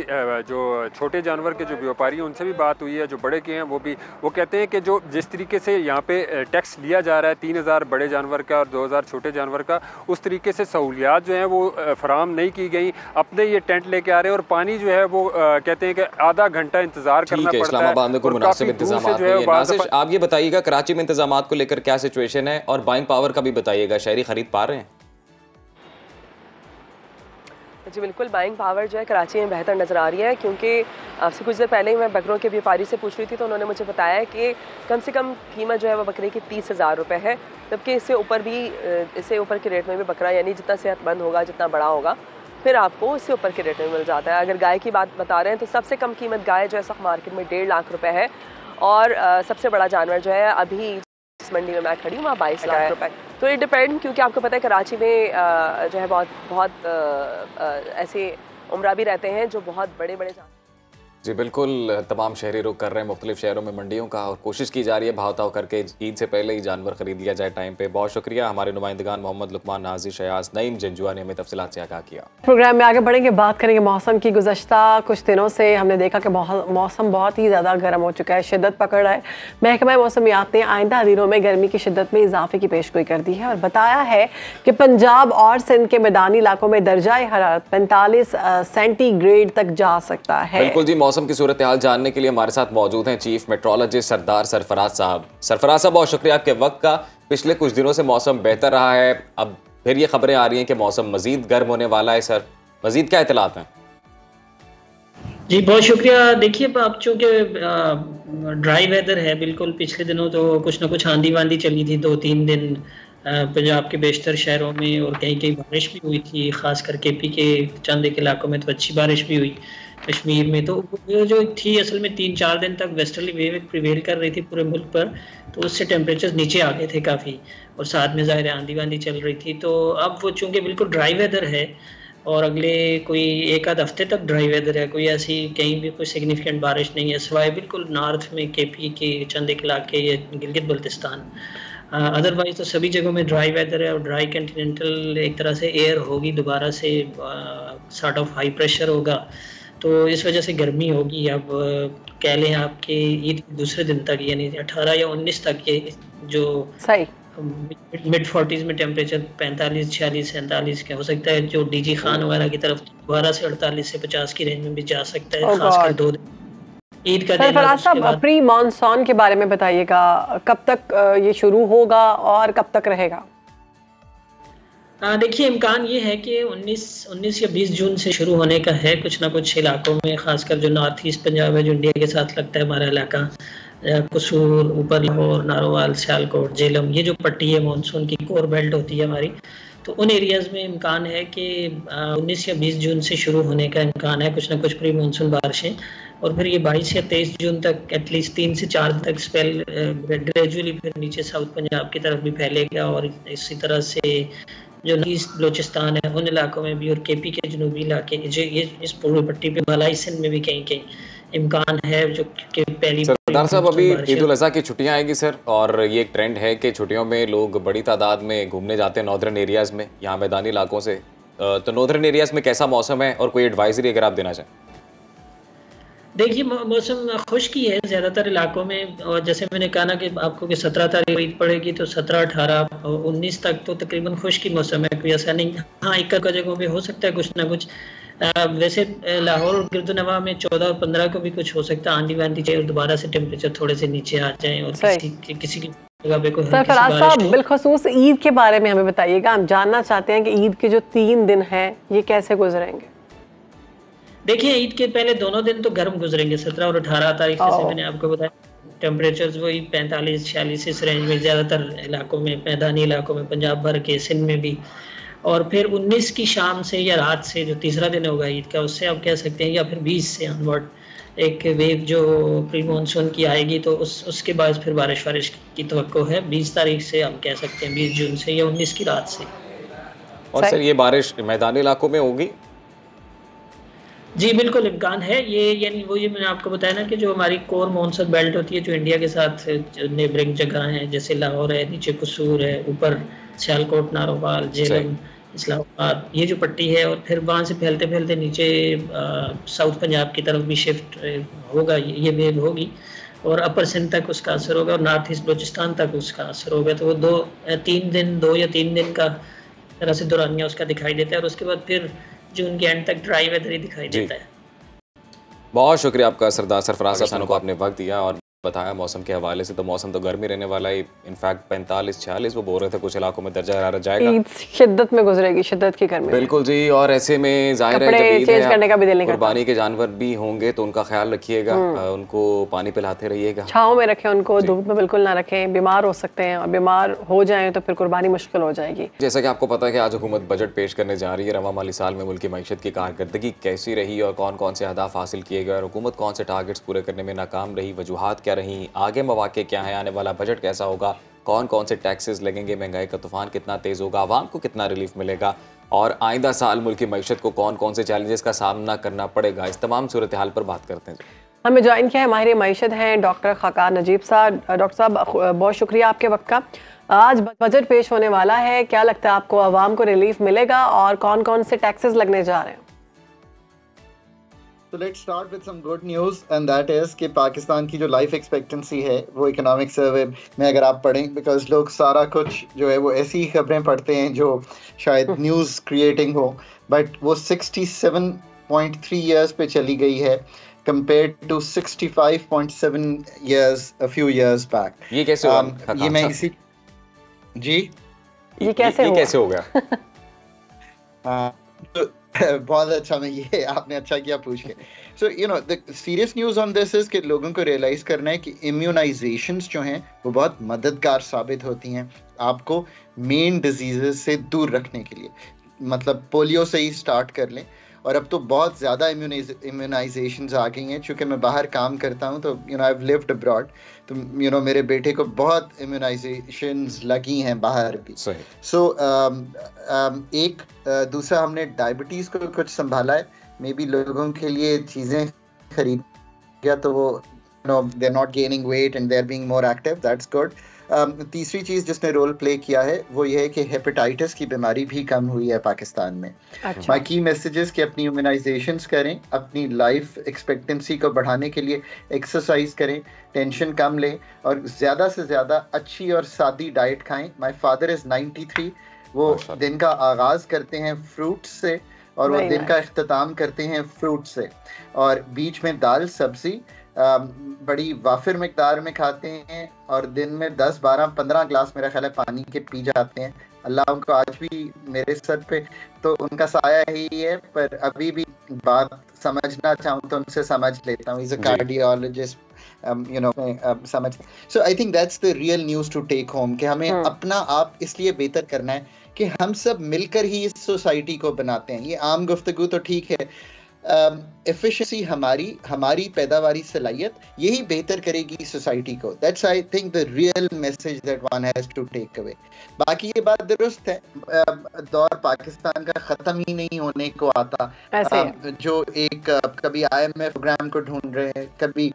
जो छोटे जानवर के जो व्यापारी हैं उनसे भी बात हुई है, जो बड़े के हैं वो कहते हैं कि जो जिस तरीके से यहाँ पे टैक्स लिया जा रहा है 3,000 बड़े जानवर का और 2,000 छोटे जानवर का, उस तरीके से सहूलियात जो हैं वो फराम नहीं की गई। अपने ये टेंट लेके आ रहे हैं और पानी जो है वो कहते हैं कि आधा घंटा इंतजार करना पड़ता है। इस्लामाबाद में कोई मुनासिब इंतजाम नहीं। आप ये बताइएगा कराची में इंतजाम को लेकर क्या सिचुएशन है और बाइंग पावर का भी बताइएगा, शहरी खरीद पा रहे हैं? जी बिल्कुल, बाइंग पावर जो है कराची में बेहतर नज़र आ रही है, क्योंकि आपसे कुछ देर पहले ही मैं बकरों के व्यापारी से पूछ रही थी तो उन्होंने मुझे बताया कि कम से कम कीमत जो है वो बकरे की 30,000 रुपये है, जबकि इससे ऊपर के रेट में भी बकरा, यानी जितना सेहतमंद होगा, जितना बड़ा होगा, फिर आपको इससे ऊपर के रेट में मिल जाता है। अगर गाय की बात बता रहे हैं तो सबसे कम कीमत गाय जो है इस मार्केट में 1.5 लाख रुपये है और सबसे बड़ा जानवर जो है अभी इस मंडी में मैं खड़ी हूँ वहाँ 22 लाख रुपये। तो ये डिपेंड, क्योंकि आपको पता है कराची में जो है बहुत ऐसे उम्रा भी रहते हैं जो बहुत बड़े बड़े जी बिल्कुल, तमाम शहरी रुख कर रहे हैं मुख्तलिफ शहरों में मंडियों का और कोशिश की जा रही है भाव ताव करके ईद से पहले ही जानवर खरीद लिया जाए टाइम पे। बहुत शुक्रिया हमारे नुमाइंदगान मोहम्मद लुकमान, नाज़िर शयाज, नईम जंजुआ ने हमें तफसीलात से आगाह किया। प्रोग्राम में आगे बढ़ेंगे, बात करेंगे मौसम की। गुज़श्ता कुछ दिनों से हमने देखा कि मौसम बहुत ही ज़्यादा गर्म हो चुका है, शिद्दत पकड़ रहा है। महकमा मौसमियात ने आइंदा दिनों में गर्मी की शिद्दत में इजाफे की पेशगोई कर दी है और बताया है कि पंजाब और सिंध के मैदानी इलाकों में दर्जाए हरारत 45 सेंटीग्रेड तक जा सकता है। बिल्कुल जी, मौसम की सूरत हाल जानने के लिए हमारे साथ मौजूद हैं चीफ मेट्रोलॉजिस्ट सरदार सरफराज साहब। सरफराज साहब, बहुत शुक्रिया आपके वक्त का। पिछले कुछ दिनों से मौसम बेहतर रहा है, अब फिर ये खबरें आ रही हैं कि मौसम मजीद गर्म होने वाला है। सर मजीद क्या इतलात हैं? जी बहुत शुक्रिया। देखिए अब चूँकि ड्राई वेदर है, बिल्कुल पिछले दिनों तो कुछ ना कुछ आंधी वांधी चली थी 2-3 दिन पंजाब के बेशतर शहरों में, और कहीं कहीं बारिश भी हुई थी, ख़ास कर केपी के चंद एक इलाकों में तो अच्छी बारिश भी हुई, कश्मीर में। तो वो जो थी असल में 3-4 दिन तक वेस्टर्ली वेव प्रिवेल कर रही थी पूरे मुल्क पर, तो उससे टेम्परेचर नीचे आ गए थे काफ़ी, और साथ में ज़ाहिर आंधी वांधी चल रही थी। तो अब वो चूँकि बिल्कुल ड्राई वेदर है और अगले कोई 1-आध हफ्ते तक ड्राई वेदर है, कोई ऐसी कहीं भी कोई सिग्निफिकेंट बारिश नहीं है सिवाय बिल्कुल नॉर्थ में केपी के चंद एक इलाके या गिलगित बल्तिस्तान। अदरवाइज तो सभी जगहों में ड्राई वेदर है, और ड्राई कंटिनेंटल एक तरह से एयर होगी दोबारा से, सॉर्ट ऑफ हाई प्रेशर होगा, तो इस वजह से गर्मी होगी। अब कह लें आपके ईद दूसरे दिन तक, यानी 18 या 19 तक ये जो सही मिड 40s में टेम्परेचर 45, 46, 47 का हो सकता है, जो डीजी खान वगैरह की तरफ दोबारा से 48 से 50 की रेंज में भी जा सकता है, खासकर 2 दिन ईद का दिन। फराज साहब, प्री मॉनसून के बारे में बताइएगा, कब तक ये शुरू होगा और कब तक रहेगा? देखिए इम्कान ये है कि 19 या 20 जून से शुरू होने का है कुछ ना कुछ इलाकों में, खासकर जो नॉर्थ ईस्ट पंजाब है, जो इंडिया के साथ लगता है हमारा इलाका, कसूर, ऊपर लाहौर, नारोवाल, सियालकोट, झेलम, ये जो पट्टी है मानसून की कोर बेल्ट होती है हमारी, तो उन एरियाज़ में इम्कान है कि 19 या 20 जून से शुरू होने का इम्कान है कुछ ना कुछ प्री मानसून बारिशें, और फिर ये 22 या 23 जून तक एटलीस्ट 3 से 4 दिन तक स्पेल ग्रेजुअली फिर नीचे साउथ पंजाब की तरफ भी फैलेगा, और इसी तरह से जो ईस्ट बलोचिस्तान है उन इलाकों में भी, और केपी के जनूबी इलाके जो ये इस पूर्व पट्टी पे मलाई सिंध में भी कहीं कहीं इम्कान है, जो कि पहली। सरदार साहब, अभी ईद उल अज़हा की छुट्टियां आएगी सर, और ये एक ट्रेंड है कि छुट्टियों में लोग बड़ी तादाद में घूमने जाते हैं नॉर्दर्न एरियाज़ में, यहाँ मैदानी इलाकों से। तो नॉर्दर्न एरियाज़ में कैसा मौसम है, और कोई एडवाइजरी अगर आप देना चाहें? देखिए मौसम खुश्क ही है ज़्यादातर इलाकों में, और जैसे मैंने कहा ना कि आपको कि 17 तारीख ईद पड़ेगी, तो 17, 18 और 19 तक तो तकरीबन खुश्क ही मौसम है, कोई ऐसा नहीं। हाँ, एक जगहों पे हो सकता है कुछ ना कुछ, वैसे लाहौर और गिरदुनवा में 14 और 15 को भी कुछ हो सकता है आंधी वांधी चाहिए, और दोबारा से टेम्परेचर थोड़े से नीचे आ जाए, और किसी की जगह पे कोई फराज साहब, बिलखसूस ईद के बारे में हमें बताइएगा। हम जानना चाहते हैं कि ईद के जो 3 दिन हैं ये कैसे गुजरेंगे? देखिए ईद के पहले दोनों दिन तो गर्म गुजरेंगे, 17 और 18 तारीख जैसे मैंने आपको बताया, टेम्परेचर्स वही 45, 46 इस रेंज में ज़्यादातर इलाकों में, मैदानी इलाकों में, पंजाब भर के, सिंध में भी। और फिर 19 की शाम से या रात से जो तीसरा दिन होगा ईद का, उससे आप कह सकते हैं, या फिर 20 से ऑनवर्ड एक वेव जो प्री मानसून की आएगी, तो उसके बाद फिर बारिश की तवक्को है 20 तारीख से, हम कह सकते हैं 20 जून से या 19 की रात से। और सर ये बारिश मैदानी इलाकों में होगी? जी बिल्कुल इम्कान है ये, यानी वो ये मैंने आपको बताया ना कि जो हमारी कोर मानसून बेल्ट होती है, जो इंडिया के साथ नेबरिंग जगह हैं, जैसे लाहौर है, नीचे कसूर है, ऊपर सियालकोट, नारोवाल, झेलम, इस्लामाबाद, ये जो पट्टी है, और फिर वहाँ से फैलते फैलते नीचे साउथ पंजाब की तरफ भी शिफ्ट होगा, ये वेव होगी, और अपर सिंध तक उसका असर होगा, और नॉर्थ ईस्ट बलोचिस्तान तक उसका असर होगा। तो वो 2 या 3 दिन का तरह से दौरानिया उसका दिखाई देता है, और उसके बाद फिर जून के एंड तक ड्राई वेदर ही दिखाई देता है। बहुत शुक्रिया आपका सरदार सरफराज हसन को आपने वक्त दिया और बताया मौसम के हवाले से। तो मौसम तो गर्मी रहने वाला है, इनफैक्ट 45-46 वो बोल रहे थे कुछ इलाकों में दर्जा हरारत जाएगा। शिद्दत में गुजरेगी, शिद्दत की गर्मी। बिल्कुल जी, और ऐसे में जाहिर है जब ईद है, कुर्बानी के जानवर भी होंगे तो उनका ख्याल रखिएगा, उनको पानी पिलाते रहिएगा, छाँव में रखें उनको, धूप में बिल्कुल ना रखें, बीमार हो सकते हैं, और बीमार हो जाएं तो फिर कुर्बानी मुश्किल हो जाएगी। जैसा कि आपको पता है कि आज हुकूमत बजट पेश करने जा रही है। रवा माली साल में मुल्क की मईशत की कारकर्दगी कैसी रही और कौन कौन से अहदाफ हासिल किए गए, और हुकूमत कौन से टारगेट्स पूरे करने में नाकाम रही, वजूहात क्या रही, आगे मौके क्या है, आने वाला बजट कैसा होगा, कौन कौन से टैक्सेस लगेंगे, महंगाई का तूफान कितना तेज़ होगा, आवाम को कितना रिलीफ मिलेगा, और आइंदा साल मुल्क की मईशत को कौन कौन से चैलेंजेस का सामना करना पड़ेगा, इस तमाम सूरत हाल पर बात करते हैं। हमें ज्वाइन किया है माहिर मईशत हैं डॉक्टर खाकार नजीब साहब। डॉक्टर साहब बहुत शुक्रिया आपके वक्त का। आज बजट पेश होने वाला है, क्या लगता है आपको आवाम को रिलीफ मिलेगा और कौन कौन से टैक्सेस लगने जा रहे हैं? So let's start with some good news and that is कि पाकिस्तान की जो लाइफ एक्सपेक्टेंसी है वो इकोनॉमिक सर्वे में अगर आप पढ़ें, बिकॉज लोग सारा कुछ जो है वो ऐसी ही खबरें पढ़ते हैं जो शायद न्यूज़ क्रिएटिंग हो, बट वो 67.3 ईयर्स पे चली गई है compared to 65.7 years a few years back। ये कैसे हुआ? ये मैं इसी जी ये कैसे हो गया? बहुत अच्छा, मैं ये आपने अच्छा किया पूछ के। So you know the serious news on this is कि लोगों को रियलाइज करना है कि इम्यूनाइजेशंस जो हैं वो बहुत मददगार साबित होती हैं आपको मेन डिजीजेस से दूर रखने के लिए। मतलब पोलियो से ही स्टार्ट कर लें, और अब तो बहुत ज़्यादा इम्यूनाइजेशंस आ गई हैं। चूँकि मैं बाहर काम करता हूँ तो you know I have lived abroad, तो यू नो मेरे बेटे को बहुत इम्यूनाइजेशंस लगी हैं बाहर भी। सो एक दूसरा हमने डायबिटीज़ को कुछ संभाला है। मे बी लोगों के लिए चीज़ें खरीद गया तो वो you know they are not gaining weight and they are being more active, that's good. तीसरी चीज़ जिसने रोल प्ले किया है वो ये है कि हेपेटाइटिस की बीमारी भी कम हुई है पाकिस्तान में। माय की मैसेजेस कि अपनी इम्यूनाइजेशंस करें, अपनी लाइफ एक्सपेक्टेंसी को बढ़ाने के लिए एक्सरसाइज करें, टेंशन कम लें और ज़्यादा से ज़्यादा अच्छी और सादी डाइट खाएं। माय फादर इज़ 93, वो दिन का आगाज़ करते हैं फ्रूट से और वो दिन का इख्तिताम करते हैं फ्रूट से, और बीच में दाल सब्जी बड़ी वाफिर मिकदार में खाते हैं और दिन में 10, 12, 15 ग्लास मेरा ख्याल है पानी के पी जाते हैं। अल्लाह उनको आज भी मेरे सर पे तो उनका साया ही है, पर अभी भी बात समझना चाहूँ तो उनसे समझ लेता हूँ। Is a cardiologist, you know समझ। So I think that's the real news to take home कि हमें अपना आप इसलिए बेहतर करना है कि हम सब मिलकर ही इस सोसाइटी को बनाते हैं। ये आम गुफ्तगू तो ठीक है, एफिशिएंसी हमारी पैदावारी सलाहियत यही बेहतर करेगी सोसाइटी को। That's I think the real message that one has to take away. बाकी ये बात दुरुस्त है, दौर पाकिस्तान का ख़त्म ही नहीं होने को आता। जो एक कभी IMF प्रोग्राम को ढूंढ रहे हैं, कभी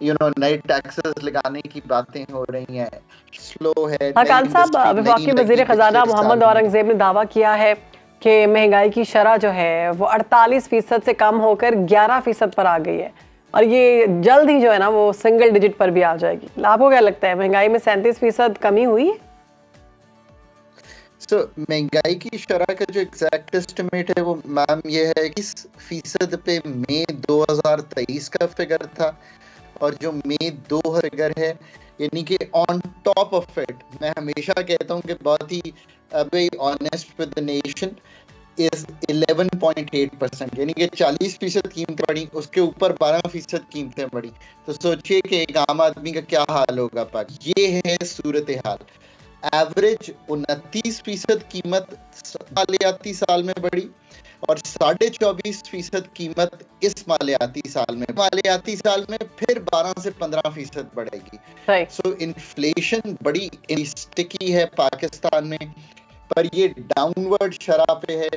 यू नो नए टैक्सेस लगाने की बातें हो रही हैं, स्लो है। खान साहब, वफाकी वज़ीर ख़ज़ाना मोहम्मद औरंगज़ेब ने दावा किया है कि महंगाई की शरह जो है वो 48% से कम होकर 11% पर आ गई है और ये जल्द ही जो है ना वो सिंगल डिजिट पर भी आ जाएगी। आपको क्या लगता है, महंगाई में 37% कमी हुई है? महंगाई की शरह का जो एग्जैक्ट एस्टिमेट है वो मैम ये है कि 20% पे मई 2023 का फिगर था, और जो मई 2 फिगर है यानी कि ऑन टॉप ऑफ इट, मैं हमेशा कहता हूँ कि बहुत ही be honest with the nation, is 11.8%, यानी कि 40% कीमतें बढ़ी, उसके ऊपर 12% कीमतें बढ़ी। तो सोचिए कि एक आम आदमी का क्या हाल होगा पाक। ये है सूरत हाल। एवरेज 29% कीमत मालियाती साल में बढ़ी और 24.5% कीमत इस मालियाती साल में। मालियाती साल में फिर 12 से 15% बढ़ेगी। सो इन्फ्लेशन बड़ी स्टिकी है पाकिस्तान में, पर ये डाउनवर्ड शरह पे है।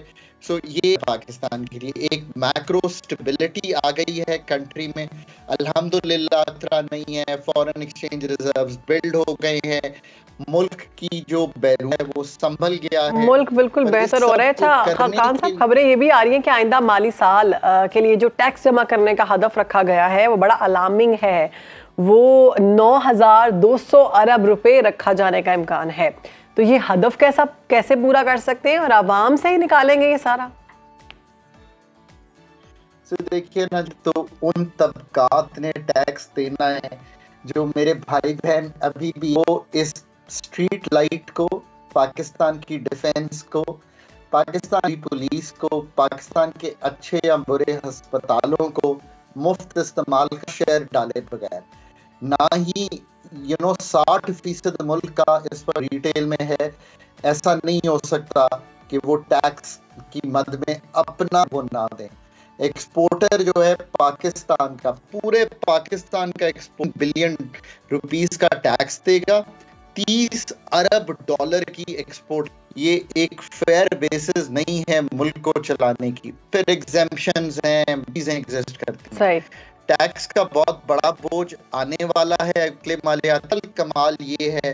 सो ये पाकिस्तान के लिए एक मैक्रो स्टेबिलिटी आ गई है कंट्री में, अल्हम्दुलिल्लाह खतरा नहीं है। फॉरेन एक्सचेंज रिजर्व्स बिल्ड हो गए हैं, मुल्क की जो बैरू है वो संभल गया है, मुल्क बिल्कुल बेहतर हो रहा है। अच्छा खान साहब, खबरें ये भी आ रही हैं कि आइंदा माली साल के लिए जो टैक्स जमा करने का हदफ रखा गया है वो बड़ा अलार्मिंग है, वो 9,200 अरब रुपए रखा जाने का इम्कान है। तो ये हदफ कैसे पूरा कर सकते हैं और आवाम से ही निकालेंगे ये सारा? देखिए ना, तो उन तबकात ने टैक्स देना है जो मेरे भाई बहन अभी भी वो इस स्ट्रीट लाइट को, पाकिस्तान की डिफेंस को, पाकिस्तान की पुलिस को, पाकिस्तान के अच्छे या बुरे अस्पतालों को मुफ्त इस्तेमाल का शेयर डाले बगैर, ना ही 60% मुल्क का इस पर रिटेल में है। ऐसा नहीं हो सकता कि वो टैक्स की मद में अपना वो ना दें। एक्सपोर्टर जो है पाकिस्तान का, पूरे पाकिस्तान का एक्सपोर्ट बिलियन रुपीस का टैक्स देगा, 30 अरब डॉलर की एक्सपोर्ट। ये एक फेयर बेसिस नहीं है मुल्क को चलाने की। फिर एग्जेम्पशंस हैं, चीजें एग्जिस्ट करती हैं। टैक्स का बहुत बड़ा बोझ आने वाला है। कमाल ये है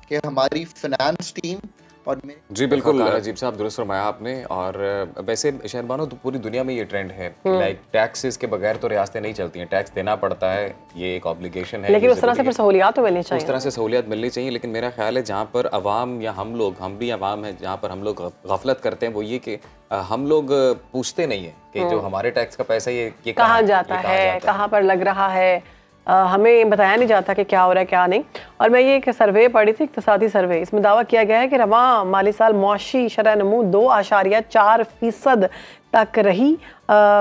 कि हमारी फाइनेंस टीम और जी बिल्कुल अजीब साहब, दुरुस्त फरमाया आपने। और वैसे शहरबानो तो पूरी दुनिया में ये ट्रेंड है, लाइक टैक्सेस के बगैर तो रियासतें नहीं चलती हैं, टैक्स देना पड़ता है, ये एक ऑब्लिगेशन है। लेकिन उस तरह से फिर सहूलियात तो मिलनी चाहिए, उस तरह से सहूलियात मिलनी चाहिए। लेकिन मेरा ख्याल है जहाँ पर अवाम या हम भी अवाम है, जहाँ पर हम लोग गफलत करते हैं वो ये कि हम लोग पूछते नहीं है कि जो हमारे टैक्स का पैसा ये कहाँ जाता है, कहाँ पर लग रहा है, हमें बताया नहीं जाता कि क्या हो रहा है क्या नहीं। और मैं ये एक सर्वे पढ़ी थी, इक़्तिसादी सर्वे, इसमें दावा किया गया है कि रवां माली साल मुआशी शरह नमू 2.4% तक रही।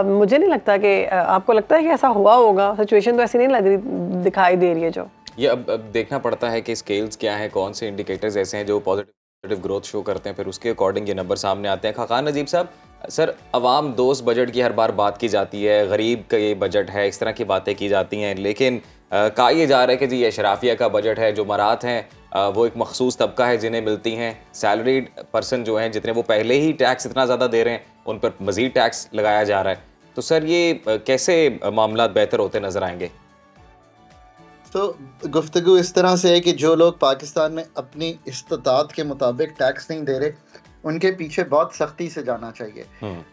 मुझे नहीं लगता कि आपको लगता है कि ऐसा हुआ होगा? सिचुएशन तो ऐसी नहीं लग रही, दिखाई दे रही है जो। ये अब देखना पड़ता है कि स्केल्स क्या हैं, कौन से इंडिकेटर्स ऐसे हैं जो पॉजिटिव ग्रोथ शो करते हैं, फिर उसके अकॉर्डिंग ये नंबर सामने आते हैं। खाकान नजीब साहब, सर अवाम दोस्त बजट की हर बार बात की जाती है, गरीब का ये बजट है, इस तरह की बातें की जाती हैं, लेकिन कहा यह जा रहा है कि जी ये अशराफिया का बजट है। जो मरात हैं वो एक मखसूस तबका है जिन्हें मिलती हैं। सैलरीड पर्सन जो हैं, जितने वो पहले ही टैक्स इतना ज़्यादा दे रहे हैं, उन पर मज़ीद टैक्स लगाया जा रहा है। तो सर ये कैसे मामला बेहतर होते नज़र आएंगे? तो गुफ्तगू इस तरह से है कि जो लोग पाकिस्तान में अपनी इस्तात के मुताबिक टैक्स नहीं दे रहे, उनके पीछे बहुत सख्ती से जाना चाहिए।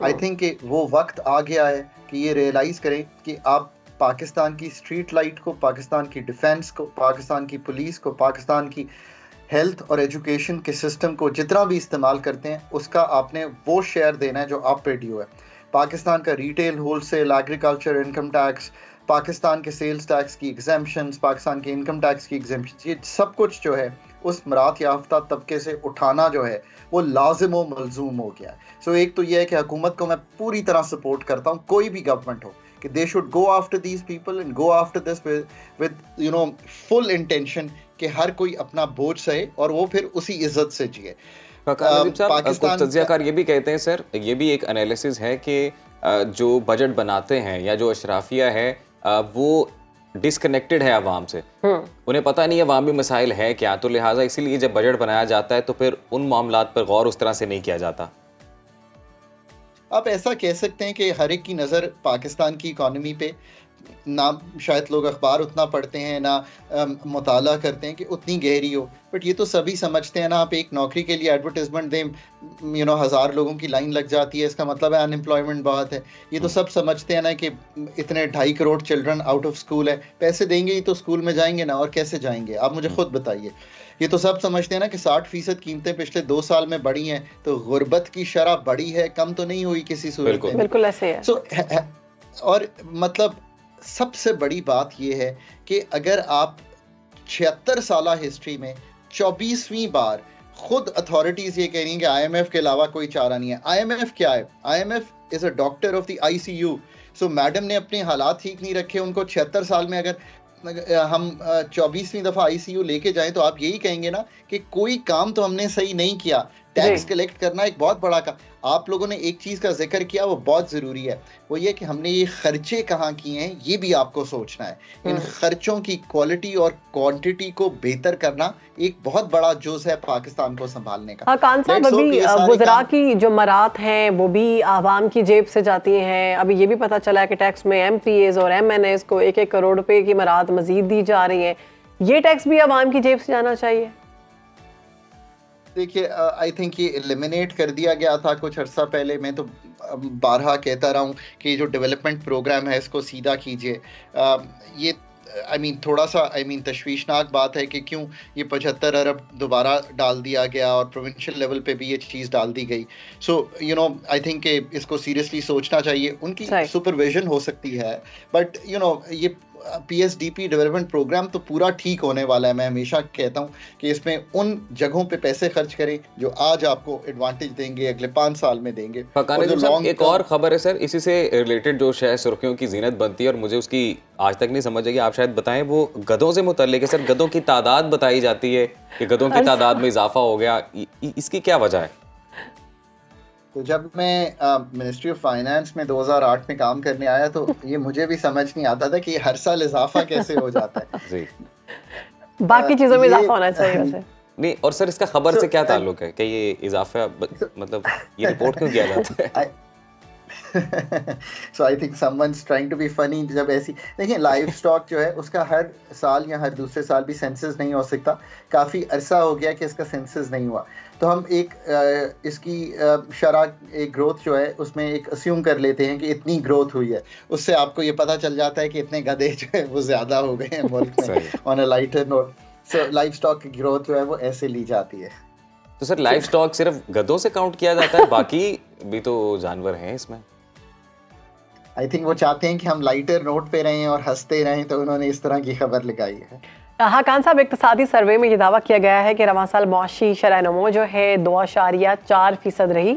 आई थिंक कि वो वक्त आ गया है कि ये रियलाइज़ करें कि आप पाकिस्तान की स्ट्रीट लाइट को, पाकिस्तान की डिफेंस को, पाकिस्तान की पुलिस को, पाकिस्तान की हेल्थ और एजुकेशन के सिस्टम को जितना भी इस्तेमाल करते हैं, उसका आपने वो शेयर देना है जो आप पे ड्यू है। पाकिस्तान का retail, wholesale, agriculture, income tax, Pakistan के सेल्स टैक्स की एग्जेम्पशंस, पाकिस्तान के इनकम टैक्स की एग्जेम्पशंस, ये सब कुछ जो है उस मरात याफ्ता तबके से उठाना जो है वो लाजिम व मलजूम हो गया। सो एक तो ये है कि हुकूमत को मैं पूरी तरह सपोर्ट करता हूँ, कोई भी गवर्नमेंट हो, कि they should go after these people and go after this with you know full intention कि हर कोई अपना बोझ सहे और वो फिर उसी इज्जत से जिए। पाकिस्तान तज्जियाकार ये भी कहते हैं सर, ये भी एक एनालिसिस है कि जो बजट बनाते हैं या जो अशराफिया है वो डिसकनेक्टेड है आवाम से, उन्हें पता नहीं अवामी मसाइल है क्या, तो लिहाजा इसीलिए जब बजट बनाया जाता है तो फिर उन मामलात पर गौर उस तरह से नहीं किया जाता। आप ऐसा कह सकते हैं कि हर एक की नज़र पाकिस्तान की इकॉनमी पे, ना शायद लोग अखबार उतना पढ़ते हैं, ना मुताला करते हैं कि उतनी गहरी हो, बट ये तो सभी समझते हैं ना, आप एक नौकरी के लिए एडवर्टाइजमेंट दें, 1000 लोगों की लाइन लग जाती है, इसका मतलब है अनएम्प्लॉयमेंट बहुत है। ये तो सब समझते हैं ना कि इतने 2.5 crore children out of school है, पैसे देंगे ही तो स्कूल में जाएंगे ना, और कैसे जाएंगे आप मुझे खुद बताइए। ये तो सब समझते हैं ना कि 60% कीमतें पिछले 2 साल में बढ़ी हैं, तो गुर्बत की शरह बढ़ी है, कम तो नहीं हुई किसी सूरत में। बिल्कुल ऐसे है। और मतलब सबसे बड़ी बात यह है कि अगर आप 76 साल हिस्ट्री में 24वीं बार खुद अथॉरिटीज ये कह रही हैं कि IMF के अलावा कोई चारा नहीं है। IMF क्या है? IMF is a doctor of the ICU। So madam ने अपने हालात ठीक नहीं रखे, उनको 76 साल में अगर हम 24वीं दफ़ा ICU लेके जाएं तो आप यही कहेंगे ना कि कोई काम तो हमने सही नहीं किया। टैक्स कलेक्ट करना एक बहुत बड़ा काम। आप लोगों ने एक चीज़ का जिक्र किया, वो बहुत ज़रूरी है, वो ये कि हमने ये खर्चे कहाँ किए हैं, ये भी आपको सोचना है। इन खर्चों की क्वालिटी और क्वांटिटी को बेहतर करना एक बहुत बड़ा जुज़ है पाकिस्तान को संभालने का। हाँ कान साहब, अभी गुजरा की जो मरात हैं वो भी आवाम की जेब से जाती हैं। अभी ये भी पता चला है कि टैक्स में MPAs और MNAs को 1-1 करोड़ रुपए की मरात मजीद दी जा रही है। ये टैक्स भी आवाम की जेब से जाना चाहिए। देखिए, आई थिंक ये एलिमिनेट कर दिया गया था कुछ अर्सा पहले। मैं तो बारहा कहता रहा हूँ कि जो डेवलपमेंट प्रोग्राम है इसको सीधा कीजिए। ये थोड़ा सा तशवीशनाक बात है कि क्यों ये 75 अरब दोबारा डाल दिया गया और प्रोविंशियल लेवल पे भी ये चीज़ डाल दी गई। सो आई थिंक कि इसको सीरियसली सोचना चाहिए। उनकी सुपरविजन हो सकती है, बट ये PSDP डेवलपमेंट प्रोग्राम तो पूरा ठीक होने वाला है। मैं हमेशा कहता हूँ कि इसमें उन जगहों पे पैसे खर्च करें जो आज आपको एडवांटेज देंगे, अगले 5 साल में देंगे। एक और खबर है सर, इसी से रिलेटेड जो शायद सुर्खियों की जीनत बनती है और मुझे उसकी आज तक नहीं समझ आई, आप शायद बताएं, वो गधों से मुतल्लिक है सर। गधों की तादाद बताई जाती है कि गधों की तादाद में इजाफा हो गया, इसकी क्या वजह है? तो जब मैं मिनिस्ट्री ऑफ फाइनेंस में 2008 में काम करने आया तो ये मुझे भी समझ नहीं आता था कि हर साल इजाफा कैसे हो जाता है। जी। बाकी चीजों में इजाफा होना चाहिए वैसे। नहीं, और सर इसका खबर से क्या ताल्लुक है कि ये इजाफा, मतलब ये रिपोर्ट क्यों किया जाता है? So I think someone's trying to be funny। जब ऐसी देखिए, लाइव स्टॉक जो है उसका हर साल या हर दूसरे साल भी सेंसस नहीं हो सकता। काफ़ी अरसा हो गया कि इसका सेंसस नहीं हुआ, तो हम एक इसकी शरह, एक ग्रोथ जो है उसमें एक अस्यूम कर लेते हैं कि इतनी ग्रोथ हुई है। उससे आपको ये पता चल जाता है कि इतने गधे जो है वो ज़्यादा हो गए हैं मुल्क में। On a lighter note, so live stock की ग्रोथ जो है वो ऐसे ली जाती है। तो सर लाइव स्टॉक सिर्फ गधों से काउंट किया जाता है, बाकी भी तो जानवर हैं इसमें? आई थिंक वो चाहते हैं कि हम लाइटर नोट पे रहें और हंसते रहें, तो उन्होंने इस तरह की खबर लगाई है। हाँ खान साहब, इक्तिसादी सर्वे में ये दावा किया गया है कि रवां साल मुआशी शरह नमो जो है 2.4% रही।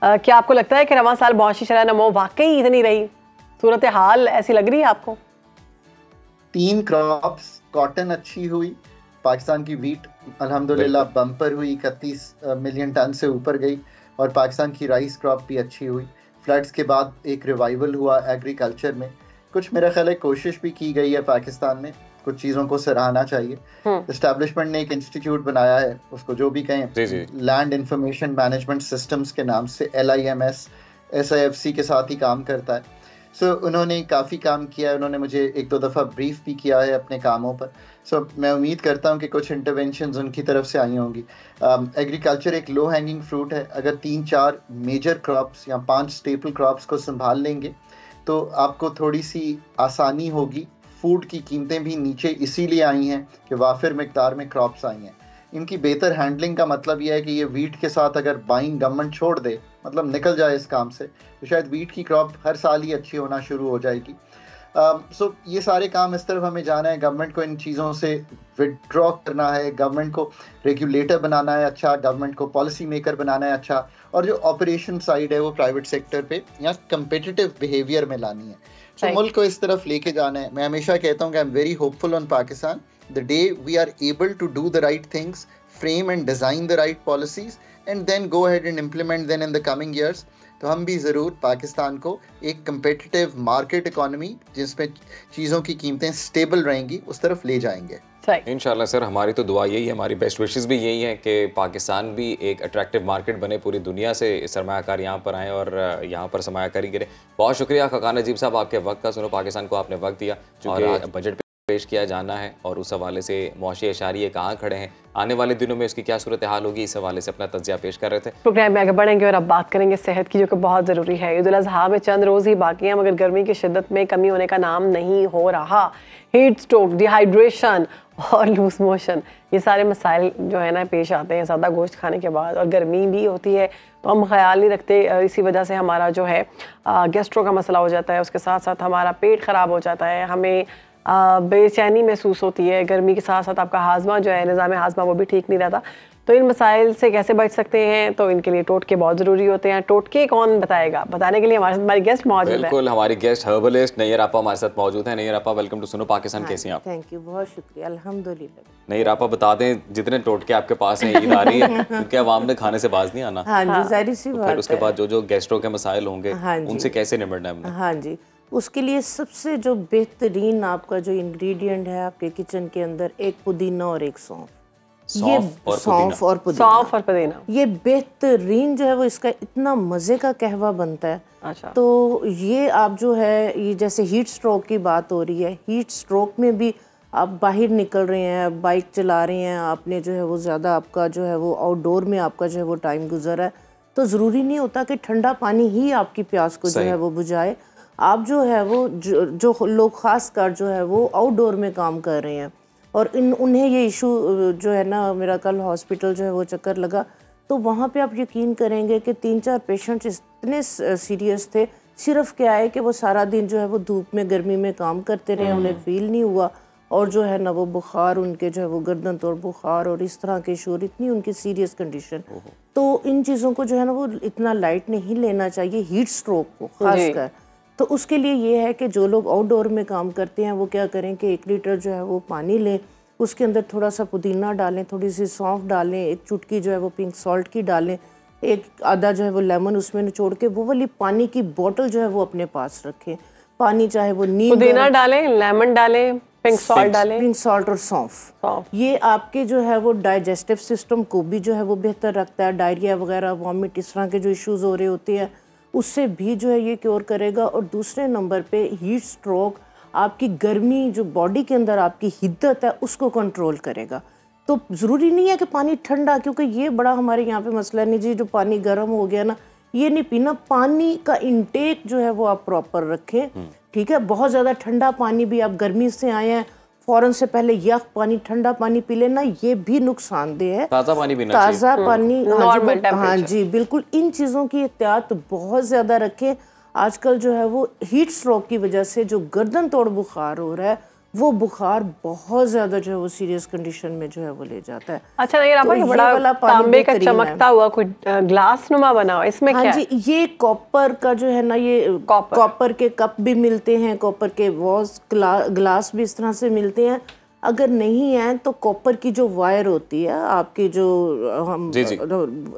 क्या आपको लगता है कि रवां साल मुआशी शरह नमो वाकई इतनी रही? सूरत हाल ऐसी लग रही है आपको? 3 क्रॉप्स, कॉटन अच्छी हुई, पाकिस्तान की वीट अल्हम्दुलिल्लाह बम्पर हुई, 31 मिलियन टन से ऊपर गई, और पाकिस्तान की राइस क्रॉप भी अच्छी हुई। फ्लड्स के बाद एक रिवाइवल हुआ एग्रीकल्चर में। कुछ मेरा ख्याल है कोशिश भी की गई है पाकिस्तान में, कुछ चीज़ों को सराहना चाहिए। एस्टैब्लिशमेंट ने एक इंस्टीट्यूट बनाया है, उसको जो भी कहें, लैंड इंफॉर्मेशन मैनेजमेंट सिस्टम्स के नाम से, LIMS SIFC के साथ ही काम करता है। उन्होंने काफ़ी काम किया है, उन्होंने मुझे 1-2 दफ़ा ब्रीफ भी किया है अपने कामों पर। मैं उम्मीद करता हूँ कि कुछ इंटरवेंशंस उनकी तरफ से आई होंगी। एग्रीकल्चर एक लो हैंगिंग फ्रूट है, अगर 3-4 मेजर क्रॉप्स या 5 स्टेपल क्रॉप्स को संभाल लेंगे तो आपको थोड़ी सी आसानी होगी। फूड की कीमतें भी नीचे इसीलिए आई हैं कि वाफिर मिकदार में क्रॉप्स आई हैं। इनकी बेहतर हैंडलिंग का मतलब यह है कि ये वीट के साथ अगर बाइंग गवर्नमेंट छोड़ दे, मतलब निकल जाए इस काम से, तो शायद वीट की क्रॉप हर साल ही अच्छी होना शुरू हो जाएगी। ये सारे काम इस तरफ हमें जाना है। गवर्नमेंट को इन चीज़ों से विड्रॉ करना है, गवर्नमेंट को रेगुलेटर बनाना है अच्छा, गवर्नमेंट को पॉलिसी मेकर बनाना है अच्छा, और जो ऑपरेशन साइड है वो प्राइवेट सेक्टर पे या कम्पिटिटिव बिहेवियर में लानी है। मुल्क को इस तरफ लेके जाना है। मैं हमेशा कहता हूँ कि I am very hopeful on Pakistan. The day we are able to do the right things, frame and design the right policies, and then go ahead and implement them in the coming years, तो हम भी ज़रूर पाकिस्तान को एक competitive market economy जिसमें चीज़ों की कीमतें स्टेबल रहेंगी उस तरफ ले जाएंगे। इंशाल्लाह सर, हमारी तो दुआ यही है, हमारी बेस्ट विशेस भी यही है कि पाकिस्तान भी एक अट्रैक्टिव मार्केट बने, पूरी दुनिया से सरमायाकार यहाँ पर आएँ और यहाँ पर सरमायाकारी करें। बहुत शुक्रिया खाकान नजीब साहब आपके वक्त का। सुनो पाकिस्तान को आपने वक्त दिया, चूँकि बजट पेश किया जाना है और उस हवाले से मुआशी अशारिये कहाँ खड़े हैं, आने वाले दिनों में उसकी क्या सूरत हाल होगी, इस हवाले से अपना तज्जिया पेश कर रहे थे। प्रोग्राम में आगे बढ़ेंगे और अब बात करेंगे सेहत की, जो कि बहुत ज़रूरी है। ईद उल अज़हा में चंद रोज़ ही बाकी हैं, मगर गर्मी की शिद्दत में कमी होने का नाम नहीं हो रहा। हीट स्ट्रोक, डिहाइड्रेशन और लूज मोशन, ये सारे मसाइल जो है ना पेश आते हैं ज़्यादा गोश्त खाने के बाद, और गर्मी भी होती है तो हम ख्याल नहीं रखते। इसी वजह से हमारा जो है गैस्ट्रो का मसला हो जाता है, उसके साथ साथ हमारा पेट ख़राब हो जाता है, हमें बेचैनी महसूस होती है। गर्मी के साथ साथ आपका हाजमा जो है, निज़ाम हाजमा, वो भी ठीक नहीं रहता। तो इन मसाइल से कैसे बच सकते हैं, तो इनके लिए टोटके बहुत ज़रूरी होते हैं। टोटके कौन बताएगा? बताने के लिए हमारे साथ हमारी गेस्ट मौजूद है। बिल्कुल, हमारी गेस्ट हर्बलिस्ट नैयर आपा हमारे साथ मौजूद है। नैयर आपा, वेलकम टू सुनो पाकिस्तान। कैसी हैं आप? थैंक यू, बहुत शुक्रिया, अल्हम्दुलिल्लाह। नैयर आपा, बता दें जितने टोटके आपके पास हैं, ईद आ रही है, क्योंकि अवाम ने खाने से बाज नहीं आना। हाँ जी, जाहिर सी बात है। उसके बाद जो गैस्ट्रो के मसाइल होंगे, उनसे कैसे निपटना है हमने? हाँ जी, उसके लिए सबसे जो बेहतरीन आपका जो इंग्रेडिएंट है आपके किचन के अंदर, एक पुदीना और एक सौंफ। ये सौंफ और पुदीना, ये बेहतरीन जो है वो इसका इतना मज़े का कहवा बनता है। अच्छा। तो ये आप जो है, ये जैसे हीट स्ट्रोक की बात हो रही है, हीट स्ट्रोक में भी आप बाहर निकल रहे हैं, बाइक चला रहे हैं, आपने जो है वो ज़्यादा आपका जो है वो आउटडोर में आपका जो है वो टाइम गुजरा है, तो ज़रूरी नहीं होता कि ठंडा पानी ही आपकी प्यास को जो है वो बुझाए। आप जो है वो जो लोग ख़ास कर जो है वो आउटडोर में काम कर रहे हैं और उन्हें ये इशू जो है ना, मेरा कल हॉस्पिटल जो है वो चक्कर लगा, तो वहाँ पे आप यकीन करेंगे कि 3-4 पेशेंट्स इतने सीरियस थे, सिर्फ क्या है कि वो सारा दिन जो है वो धूप में गर्मी में काम करते रहे, उन्हें फील नहीं हुआ, और जो है ना वो बुखार उनके जो है वो गर्दन तोड़ बुखार और इस तरह के शोर, इतनी उनकी सीरियस कंडीशन। तो इन चीज़ों को जो है ना वो इतना लाइट नहीं लेना चाहिए, हीट स्ट्रोक को खासकर। तो उसके लिए ये है कि जो लोग आउटडोर में काम करते हैं वो क्या करें कि 1 लीटर जो है वो पानी लें, उसके अंदर थोड़ा सा पुदीना डालें, थोड़ी सी सौंफ डालें, 1 चुटकी जो है वो पिंक सॉल्ट की डालें, एक आधा जो है वो लेमन उसमें निचोड़ के वो वाली पानी की बोतल जो है वो अपने पास रखें। पानी चाहे वो नीम, पुदीना डालें, लेमन डालें, पिंक सॉल्ट डालें, पिंक सॉल्ट और सौंफ। ये आपके जो है वो डाइजेस्टिव सिस्टम को भी जो है वो बेहतर रखता है। डायरिया वगैरह, वॉमिट, इस तरह के जो इश्यूज़ हो रहे होते हैं उससे भी जो है ये क्योर करेगा। और दूसरे नंबर पे हीट स्ट्रोक, आपकी गर्मी जो बॉडी के अंदर आपकी हिद्दत है उसको कंट्रोल करेगा। तो ज़रूरी नहीं है कि पानी ठंडा, क्योंकि ये बड़ा हमारे यहाँ पे मसला नहीं जी, जो पानी गर्म हो गया ना ये नहीं पीना। पानी का इंटेक जो है वो आप प्रॉपर रखें, ठीक है। बहुत ज़्यादा ठंडा पानी भी, आप गर्मी से आए हैं फ़ौरन से पहले यख पानी, ठंडा पानी पी लेना, ये भी नुकसानदेह है। ताज़ा पानी पीना चाहिए, ताज़ा पानी, हाँ जी बिल्कुल। इन चीज़ों की एहतियात बहुत ज़्यादा रखें। आजकल जो है वो हीट स्ट्रोक की वजह से जो गर्दन तोड़ बुखार हो रहा है वो बुखार बहुत ज़्यादा जो है वो सीरियस कंडीशन में जो है वो ले जाता है। अच्छा नहीं रहा, तो बड़ा तांबे का चमकता हुआ कोई ग्लास नुमा बना हुआ, इसमें हाँ क्या जी, ये कॉपर का जो है ना, ये कॉपर के कप भी मिलते हैं, कॉपर के वॉज ग्लास भी इस तरह से मिलते हैं। अगर नहीं है तो कॉपर की जो वायर होती है आपकी, जो हम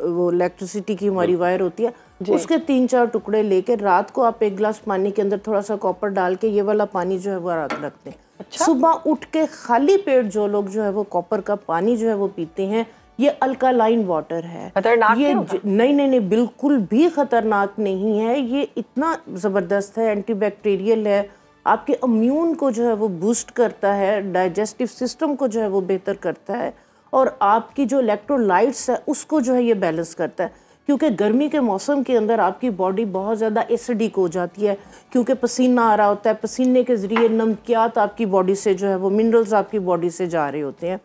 वो इलेक्ट्रिसिटी की हमारी वायर होती है, उसके 3-4 टुकड़े लेके रात को आप 1 गिलास पानी के अंदर थोड़ा सा कॉपर डाल के ये वाला पानी जो है वो रात रखते हैं। अच्छा? सुबह उठ के खाली पेट जो लोग जो है वो कॉपर का पानी जो है वो पीते हैं, ये अल्कालाइन वाटर है। खतरनाक ये नहीं, बिल्कुल भी खतरनाक नहीं है। ये इतना ज़बरदस्त है, एंटीबैक्टीरियल है, आपके इम्यून को जो है वो बूस्ट करता है, डाइजेस्टिव सिस्टम को जो है वो बेहतर करता है, और आपकी जो इलेक्ट्रोलाइट्स है उसको जो है ये बैलेंस करता है। क्योंकि गर्मी के मौसम के अंदर आपकी बॉडी बहुत ज़्यादा एसिडिक हो जाती है, क्योंकि पसीना आ रहा होता है, पसीने के ज़रिए नमकियात आपकी बॉडी से जो है वो मिनरल्स आपकी बॉडी से जा रहे होते हैं।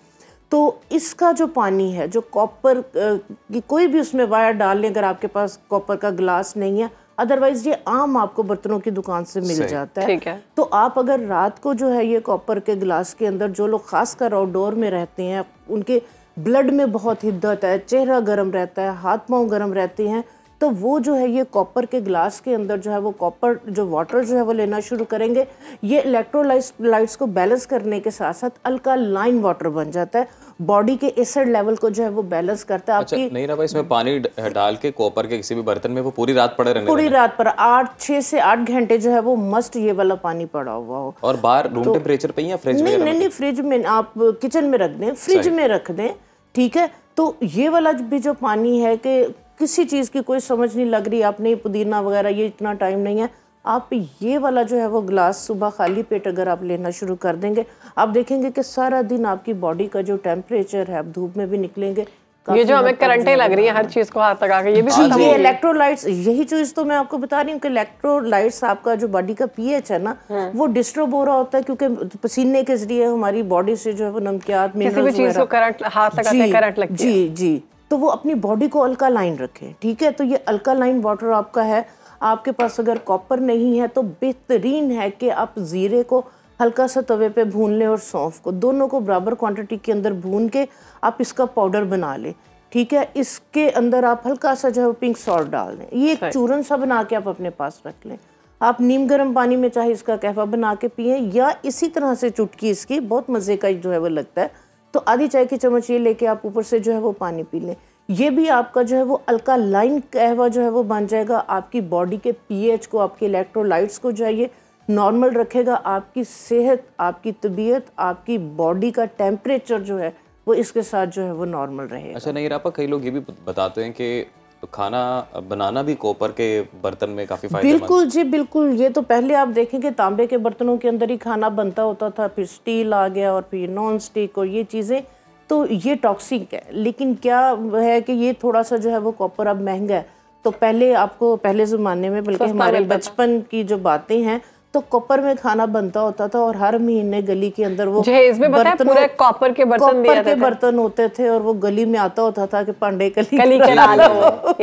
तो इसका जो पानी है, जो कॉपर की कोई भी उसमें वायर डाल लें, अगर आपके पास कॉपर का ग्लास नहीं है, अदरवाइज ये आम आपको बर्तनों की दुकान से मिल जाता है। ठीक है। तो आप अगर रात को जो है ये कॉपर के ग्लास के अंदर, जो लोग खासकर आउटडोर में रहते हैं, उनके ब्लड में बहुत हिद्दत है, चेहरा गर्म रहता है, हाथ पांव गर्म रहते हैं, तो वो जो है ये कॉपर के ग्लास के अंदर जो है वो कॉपर जो वाटर जो है वो लेना शुरू करेंगे। ये इलेक्ट्रोलाइट्स को बैलेंस करने के साथ साथ अल्कालाइन वाटर बन जाता है, बॉडी के एसिड लेवल को जो है वो बैलेंस करता है। अच्छा, नहीं ना भाई, इसमें पानी डाल के कॉपर के किसी भी बर्तन में वो पूरी रात पड़े रहने, पूरी रात पर 6 से 8 घंटे जो है वो मस्ट ये वाला पानी पड़ा हुआ हो। और बाहर रूम टेम्परेचर पे ही या फ्रिज में? नहीं, फ्रिज में आप किचन में रख दें, फ्रिज में रख दें, ठीक है। तो ये वाला भी जो पानी है कि किसी चीज़ की कोई समझ नहीं लग रही, आपने पुदीना वगैरह, ये इतना टाइम नहीं है, आप ये वाला जो है वो ग्लास सुबह खाली पेट अगर आप लेना शुरू कर देंगे, आप देखेंगे कि सारा दिन आपकी बॉडी का जो टेम्परेचर है, आप धूप में भी निकलेंगे, ये जो हमें करंटें लग रही हैं हर चीज को हाथ लगा के, ये भी ये इलेक्ट्रोलाइट्स, यही चीज तो मैं आपको बता रही हूँ कि इलेक्ट्रोलाइट्स, आपका जो बॉडी का पीएच है ना, वो डिस्टर्ब हो रहा होता है, क्योंकि पसीने के जरिए हमारी बॉडी से जो है वो नमकियात, किसी भी चीज को करंट हाथ लगाते हैं, करंट लगती है। जी, तो वो अपनी बॉडी को अल्कालाइन रखें, ठीक है। तो ये अल्कालाइन वाटर आपका है। आपके पास अगर कॉपर नहीं है तो बेहतरीन है कि आप जीरे को हल्का सा तवे पे भून लें और सौंफ को, दोनों को बराबर क्वांटिटी के अंदर भून के आप इसका पाउडर बना लें, ठीक है। इसके अंदर आप हल्का सा जो है पिंक सॉल्ट डाल दें, ये एक चूरन सा बना के आप अपने पास रख लें। आप नीम गर्म पानी में चाहे इसका कहवा बना के पिए, या इसी तरह से चुटकी इसकी, बहुत मज़े का जो है वो लगता है, तो आधी चाय की चम्मच ये लेके आप ऊपर से जो है वो पानी पी लें। ये भी आपका जो है वो अल्कालाइन कहवा जो है वो बन जाएगा, आपकी बॉडी के पीएच को, आपके इलेक्ट्रोलाइट्स को जो है ये नॉर्मल रखेगा, आपकी सेहत, आपकी तबीयत, आपकी बॉडी का टेम्परेचर जो है वो इसके साथ जो है वो नॉर्मल रहेगा। अच्छा नहीं रापा, कई लोग ये भी बताते हैं कि खाना बनाना भी कॉपर के बर्तन में काफ़ी फायदेमंद। बिल्कुल जी, बिल्कुल। ये तो पहले आप देखेंगे तांबे के बर्तनों के अंदर ही खाना बनता होता था, फिर स्टील आ गया और फिर नॉन स्टिक और ये चीज़ें, तो ये टॉक्सिक है। लेकिन क्या है कि ये थोड़ा सा जो है वो कॉपर अब महंगा है। तो पहले आपको, पहले ज़माने में, बल्कि हमारे बचपन की जो बातें हैं, तो कॉपर में खाना बनता होता था और हर महीने गली के अंदर वो पूरे कॉपर के बर्तन होते थे और वो गली में आता होता था कि पांडे कली करा लो।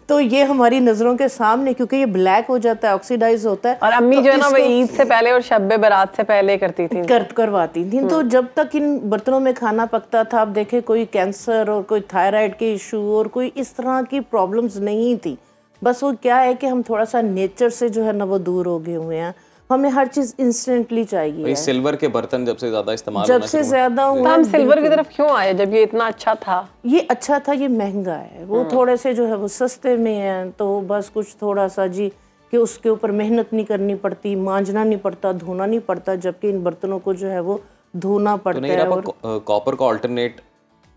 तो ये हमारी नजरों के सामने, क्योंकि ये ब्लैक हो जाता है, ऑक्सीडाइज होता है। और अम्मी जो है ना वो ईद से पहले और शब्बे बारात से पहले करती थी, करवाती थी। तो जब तक इन बर्तनों में खाना पकता था, आप देखे कोई कैंसर और कोई थायराइड के इशू और कोई इस तरह की प्रॉब्लम्स नहीं थी। बस वो क्या है कि हम थोड़ा सा नेचर से जो है ना वो दूर हो गए हुए हैं, हमें हर चीज इंस्टेंटली चाहिए। सिल्वर के बर्तन जब से ज्यादा इस्तेमाल जब से ज्यादा हुआ, हम सिल्वर की तरफ क्यों आए जब ये इतना अच्छा था? ये अच्छा था, ये महंगा है, वो थोड़े से जो है वो सस्ते में है, तो बस कुछ थोड़ा सा जी कि उसके ऊपर मेहनत नहीं करनी पड़ती, मांजना नहीं पड़ता, धोना नहीं पड़ता, जबकि इन बर्तनों को जो है वो धोना पड़ता है। और कॉपर का ऑल्टरनेट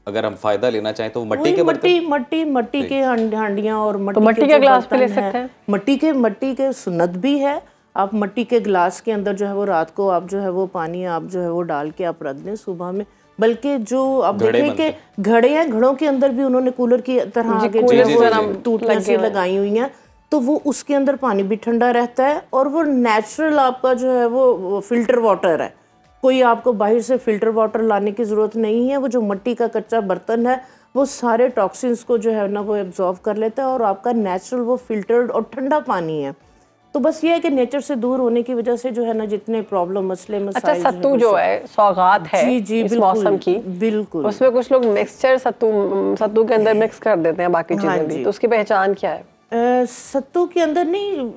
अगर हम फायदा लेना चाहें तो मट्टी के बर्तन, मट्टी के हांडियां और मट्टी के ग्लास पे ले सकते हैं। मट्टी के सुन्नत भी है। आप मट्टी के ग्लास के अंदर जो है वो रात को आप जो है वो पानी आप जो है वो डाल के आप रख दें, सुबह में, बल्कि जो आप देखें कि घड़े हैं, घड़ों के अंदर भी उन्होंने कूलर की तरह के टूटने से लगाई हुई हैं, तो वो उसके अंदर पानी भी ठंडा रहता है और वो नेचुरल आपका जो है वो फिल्टर वाटर है। कोई आपको बाहर से फिल्टर वाटर लाने की ज़रूरत नहीं है। वो जो मट्टी का कच्चा बर्तन है वो सारे टॉक्सिन्स को जो है ना वो एब्जॉर्व कर लेता है और आपका नेचुरल वो फिल्टर्ड और ठंडा पानी है। तो बस ये है कि नेचर से दूर होने की वजह से जो है ना जितने प्रॉब्लम मसले अच्छा सत्तू जो है सौगात है जी जी इस मौसम की, बिल्कुल उसमें कुछ लोग मिक्सचर सत्तू के अंदर मिक्स कर देते हैं बाकी चीजें भी, तो उसकी पहचान क्या है? सत्तू के अंदर नहीं,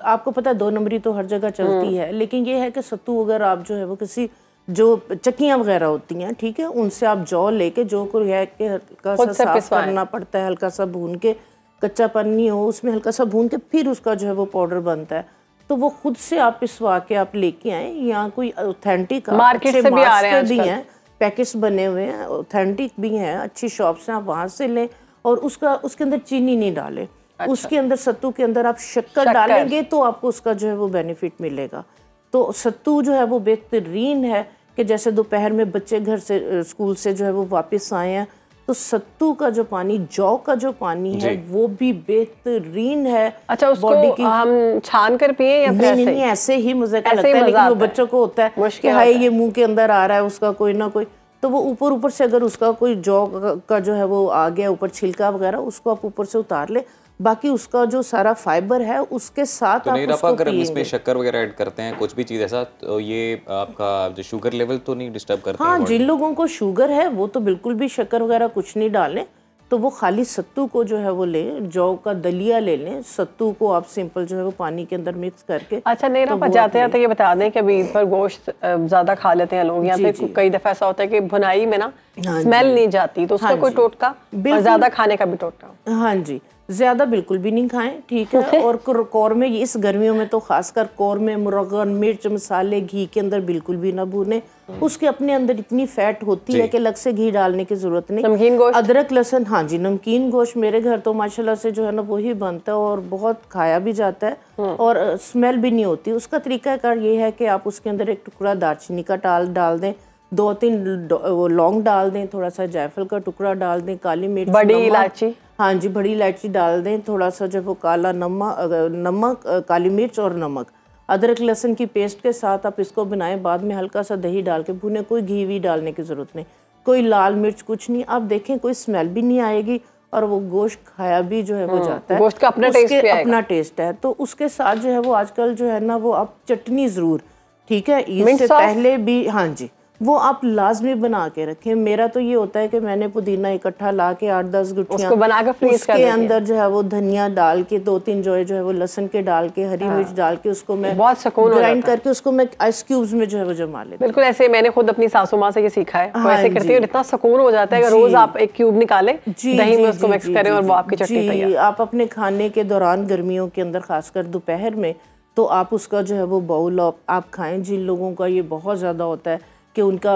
आपको पता है 2 नंबरी तो हर जगह चलती है, लेकिन ये है कि सत्तू अगर आप जो है वो किसी जो चक्कियाँ वगैरह होती हैं, ठीक है, उनसे आप जौ लेके, जौ को है कि हल्का सा साफ करना पड़ता है, हल्का सा भून के, कच्चापन नहीं हो उसमें, हल्का सा भून के फिर उसका जो है वो पाउडर बनता है, तो वो खुद से आप पिसवा के आप लेके आए। यहाँ कोई ऑथेंटिक मार्केट से भी आ रहे हैं, पैकेट्स बने हुए हैं, ऑथेंटिक भी हैं, अच्छी शॉप से आप वहाँ से लें और उसके अंदर चीनी नहीं डालें। अच्छा। उसके अंदर सत्तू के अंदर आप शक्कर डालेंगे तो आपको उसका जो है वो बेनिफिट मिलेगा। तो सत्तू जो है वो बेहतरीन है कि जैसे दोपहर में बच्चे घर से स्कूल से जो है वो वापस आए हैं, तो सत्तू का जो पानी, जौ का जो पानी है वो भी बेहतरीन है। अच्छा, उसको हम छान कर पिए या फिर ऐसे? नहीं, ऐसे ही मजे का लगता है, लेकिन वो बच्चों को होता है कि हाय ये मुंह के अंदर आ रहा है उसका कोई ना कोई, तो वो ऊपर से अगर उसका कोई जौ का जो है वो आ गया ऊपर छिलका वगैरह, उसको आप ऊपर से उतार ले, बाकी उसका जो सारा फाइबर है उसके साथ तो आप उसको अगर इसमें शक्कर वगैरह ऐड करते हैं कुछ भी चीज़ ऐसा, तो ये आपका जो शुगर लेवल तो नहीं डिस्टर्ब करता? हाँ, जिन लोगों को शुगर है वो तो बिल्कुल भी शक्कर वगैरह कुछ नहीं डालें, तो वो खाली सत्तू को जो है वो लें, जौ का दलिया ले लें, सत्तू को आप सिंपल जो है वो पानी के अंदर मिक्स करके। अच्छा नहीं रहा, जाते जाते ये बता दें कि अभी ईद पर गोश्त ज़्यादा खा लेते हैं लोग, यहाँ पे कई दफ़ा ऐसा होता है कि भुनाई में ना स्मेल नहीं जाती, तो उसका कोई टोटका, ज़्यादा खाने का भी टोटका? हाँ जी, ज़्यादा बिल्कुल भी नहीं खाएं, ठीक है। और कौरमे इस गर्मियों में तो खासकर कौरमे, मुरगन, मिर्च मसाले घी के अंदर बिल्कुल भी ना भूनें, उसके अपने अंदर इतनी फैट होती है कि अलग से घी डालने की ज़रूरत नहीं। नमकीन गोश्त, अदरक लहसुन, हाँ जी, नमकीन गोश्त मेरे घर तो माशाल्लाह से जो है ना वही बनता है और बहुत खाया भी जाता है और स्मेल भी नहीं होती। उसका तरीकाकार ये है कि आप उसके अंदर एक टुकड़ा दालचीनी का डाल दें, 2-3 लौंग डाल दें, थोड़ा सा जायफल का टुकड़ा डाल दें, काली मिर्च, बड़ी इलायची, हाँ जी बड़ी इलायची डाल दें, थोड़ा सा जो वो काला नमक, काली मिर्च और नमक, अदरक लहसुन की पेस्ट के साथ आप इसको बनाएं। बाद में हल्का सा दही डाल के भुने, कोई घी भी डालने की ज़रूरत नहीं, कोई लाल मिर्च कुछ नहीं। आप देखें कोई स्मेल भी नहीं आएगी और वो गोश्त खाया भी जो है वो जाता है, गोश्त का अपना टेस्ट है। तो उसके साथ जो है वो आजकल जो है ना वो आप चटनी ज़रूर, ठीक है, ईद से पहले भी, हाँ जी, वो आप लाजमी बना के रखें। मेरा तो ये होता है कि मैंने पुदीना इकट्ठा ला के 8-10 गुठियाँ बनाकर फ्रीज कर उसके अंदर जो है वो धनिया डाल के 2-3 जो है वो लहसुन के डाल के, हरी मिर्च डाल के उसको मैं बहुत सुकून ग्राइंड करके उसको मैं आइस क्यूब्स में जो है वो जमा लेती हूँ। बिल्कुल ऐसे मैंने खुद अपनी सासू माँ से ये सीखा है, वो ऐसे करती है, इतना सुकून हो जाता है कि रोज आप एक क्यूब निकालें, दही में उसको मिक्स करें और वो आपकी चटनी तैयार। आप अपने खाने के दौरान गर्मियों के अंदर खासकर दोपहर में तो आप उसका जो है वो बाउल आप खाएं। जिन लोगों का ये बहुत ज़्यादा होता है कि उनका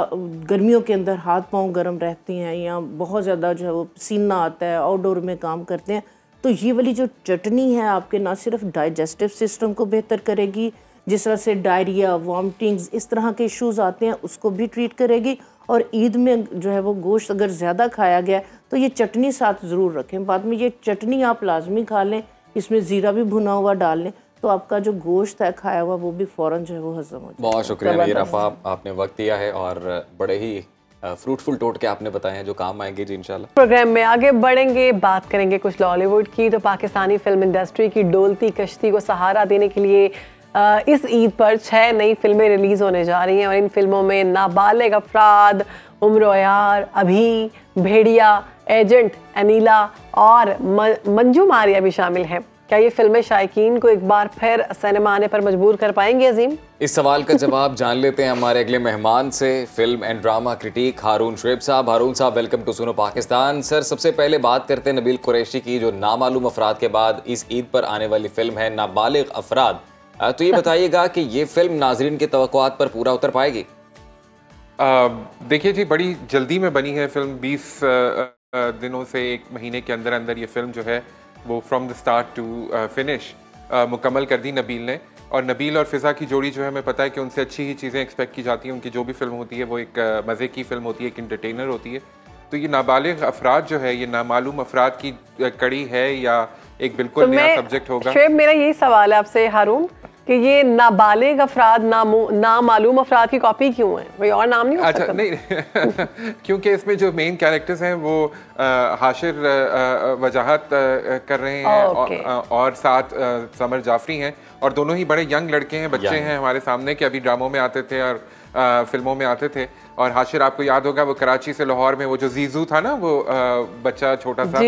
गर्मियों के अंदर हाथ पांव गर्म रहते हैं या बहुत ज़्यादा जो है वो पसीना आता है, आउटडोर में काम करते हैं, तो ये वाली जो चटनी है आपके ना सिर्फ डाइजेस्टिव सिस्टम को बेहतर करेगी, जिस तरह से डायरिया, वॉमिटिंग्स, इस तरह के इश्यूज आते हैं उसको भी ट्रीट करेगी। और ईद में जो है वो गोश्त अगर ज़्यादा खाया गया तो ये चटनी साथ ज़रूर रखें। बाद में ये चटनी आप लाजमी खा लें, इसमें ज़ीरा भी भुना हुआ डाल लें, तो आपका जो गोश्त है खाया हुआ वो भी फ़ौरन जो है वो हजम हो जाए। बहुत शुक्रिया नईर अफ़ा, आपने वक्त दिया है और बड़े ही फ्रूटफुल टोटके आपने बताए हैं जो काम आएंगे जी इंशाल्लाह। प्रोग्राम में आगे बढ़ेंगे, बात करेंगे कुछ लॉलीवुड की। तो पाकिस्तानी फिल्म इंडस्ट्री की डोलती कश्ती को सहारा देने के लिए इस ईद पर 6 नई फिल्में रिलीज़ होने जा रही हैं और इन फिल्मों में नाबालिग अफराद, उम्र-ओ-यार, अभी, भेड़िया, एजेंट, अनीला और मंजू मारिया भी शामिल हैं। क्या ये फिल्में शायकीन को एक बार फिर सिनेमा आने पर मजबूर कर पाएंगी अजीम? इस सवाल का जवाब जान लेते हैं हमारे अगले मेहमान से, फिल्म एंड ड्रामा क्रिटिक हारून शुएब साहब। हारून साहब, वेलकम टू सुनो पाकिस्तान। सर, सबसे पहले बात करते हैं नबील कुरैशी की, जो नामालूम अफराद के बाद इस ईद पर आने वाली फिल्म है नाबालिग अफराद। तो ये बताइएगा कि ये फिल्म नाजरीन की तवक्कुआत पर पूरा उतर पाएगी? देखिए जी, बड़ी जल्दी में बनी है फिल्म, 20 दिनों से 1 महीने के अंदर अंदर ये फिल्म जो है वो from the start to finish मुकम्मल कर दी नबील ने। और नबील और फ़िज़ा की जोड़ी जो है, हमें पता है कि उनसे अच्छी ही चीज़ें एक्सपेक्ट की जाती हैं। उनकी जो भी फिल्म होती है वो एक मज़े की फिल्म होती है, एक इंटरटेनर होती है। तो ये नाबालिग अफराद जो है, ये नामालूम अफराद की कड़ी है या एक बिल्कुल नया सब्जेक्ट होगा? शुएब, मेरा यही सवाल है आपसे हारून कि ये नाबालिग अफराद नामालूम अफराद की कॉपी क्यों है, कोई और नाम नहीं हो सकता? अच्छा नहीं क्योंकि इसमें जो मेन कैरेक्टर्स हैं वो हाशिर वजाहत कर रहे हैं और साथ समर जाफरी हैं और दोनों ही बड़े यंग लड़के हैं, बच्चे हैं हमारे सामने के अभी ड्रामों में आते थे और फिल्मों में आते थे। और हाशिर आपको याद होगा वो कराची से लाहौर में वो जो जीजू था ना, वो बच्चा छोटा सा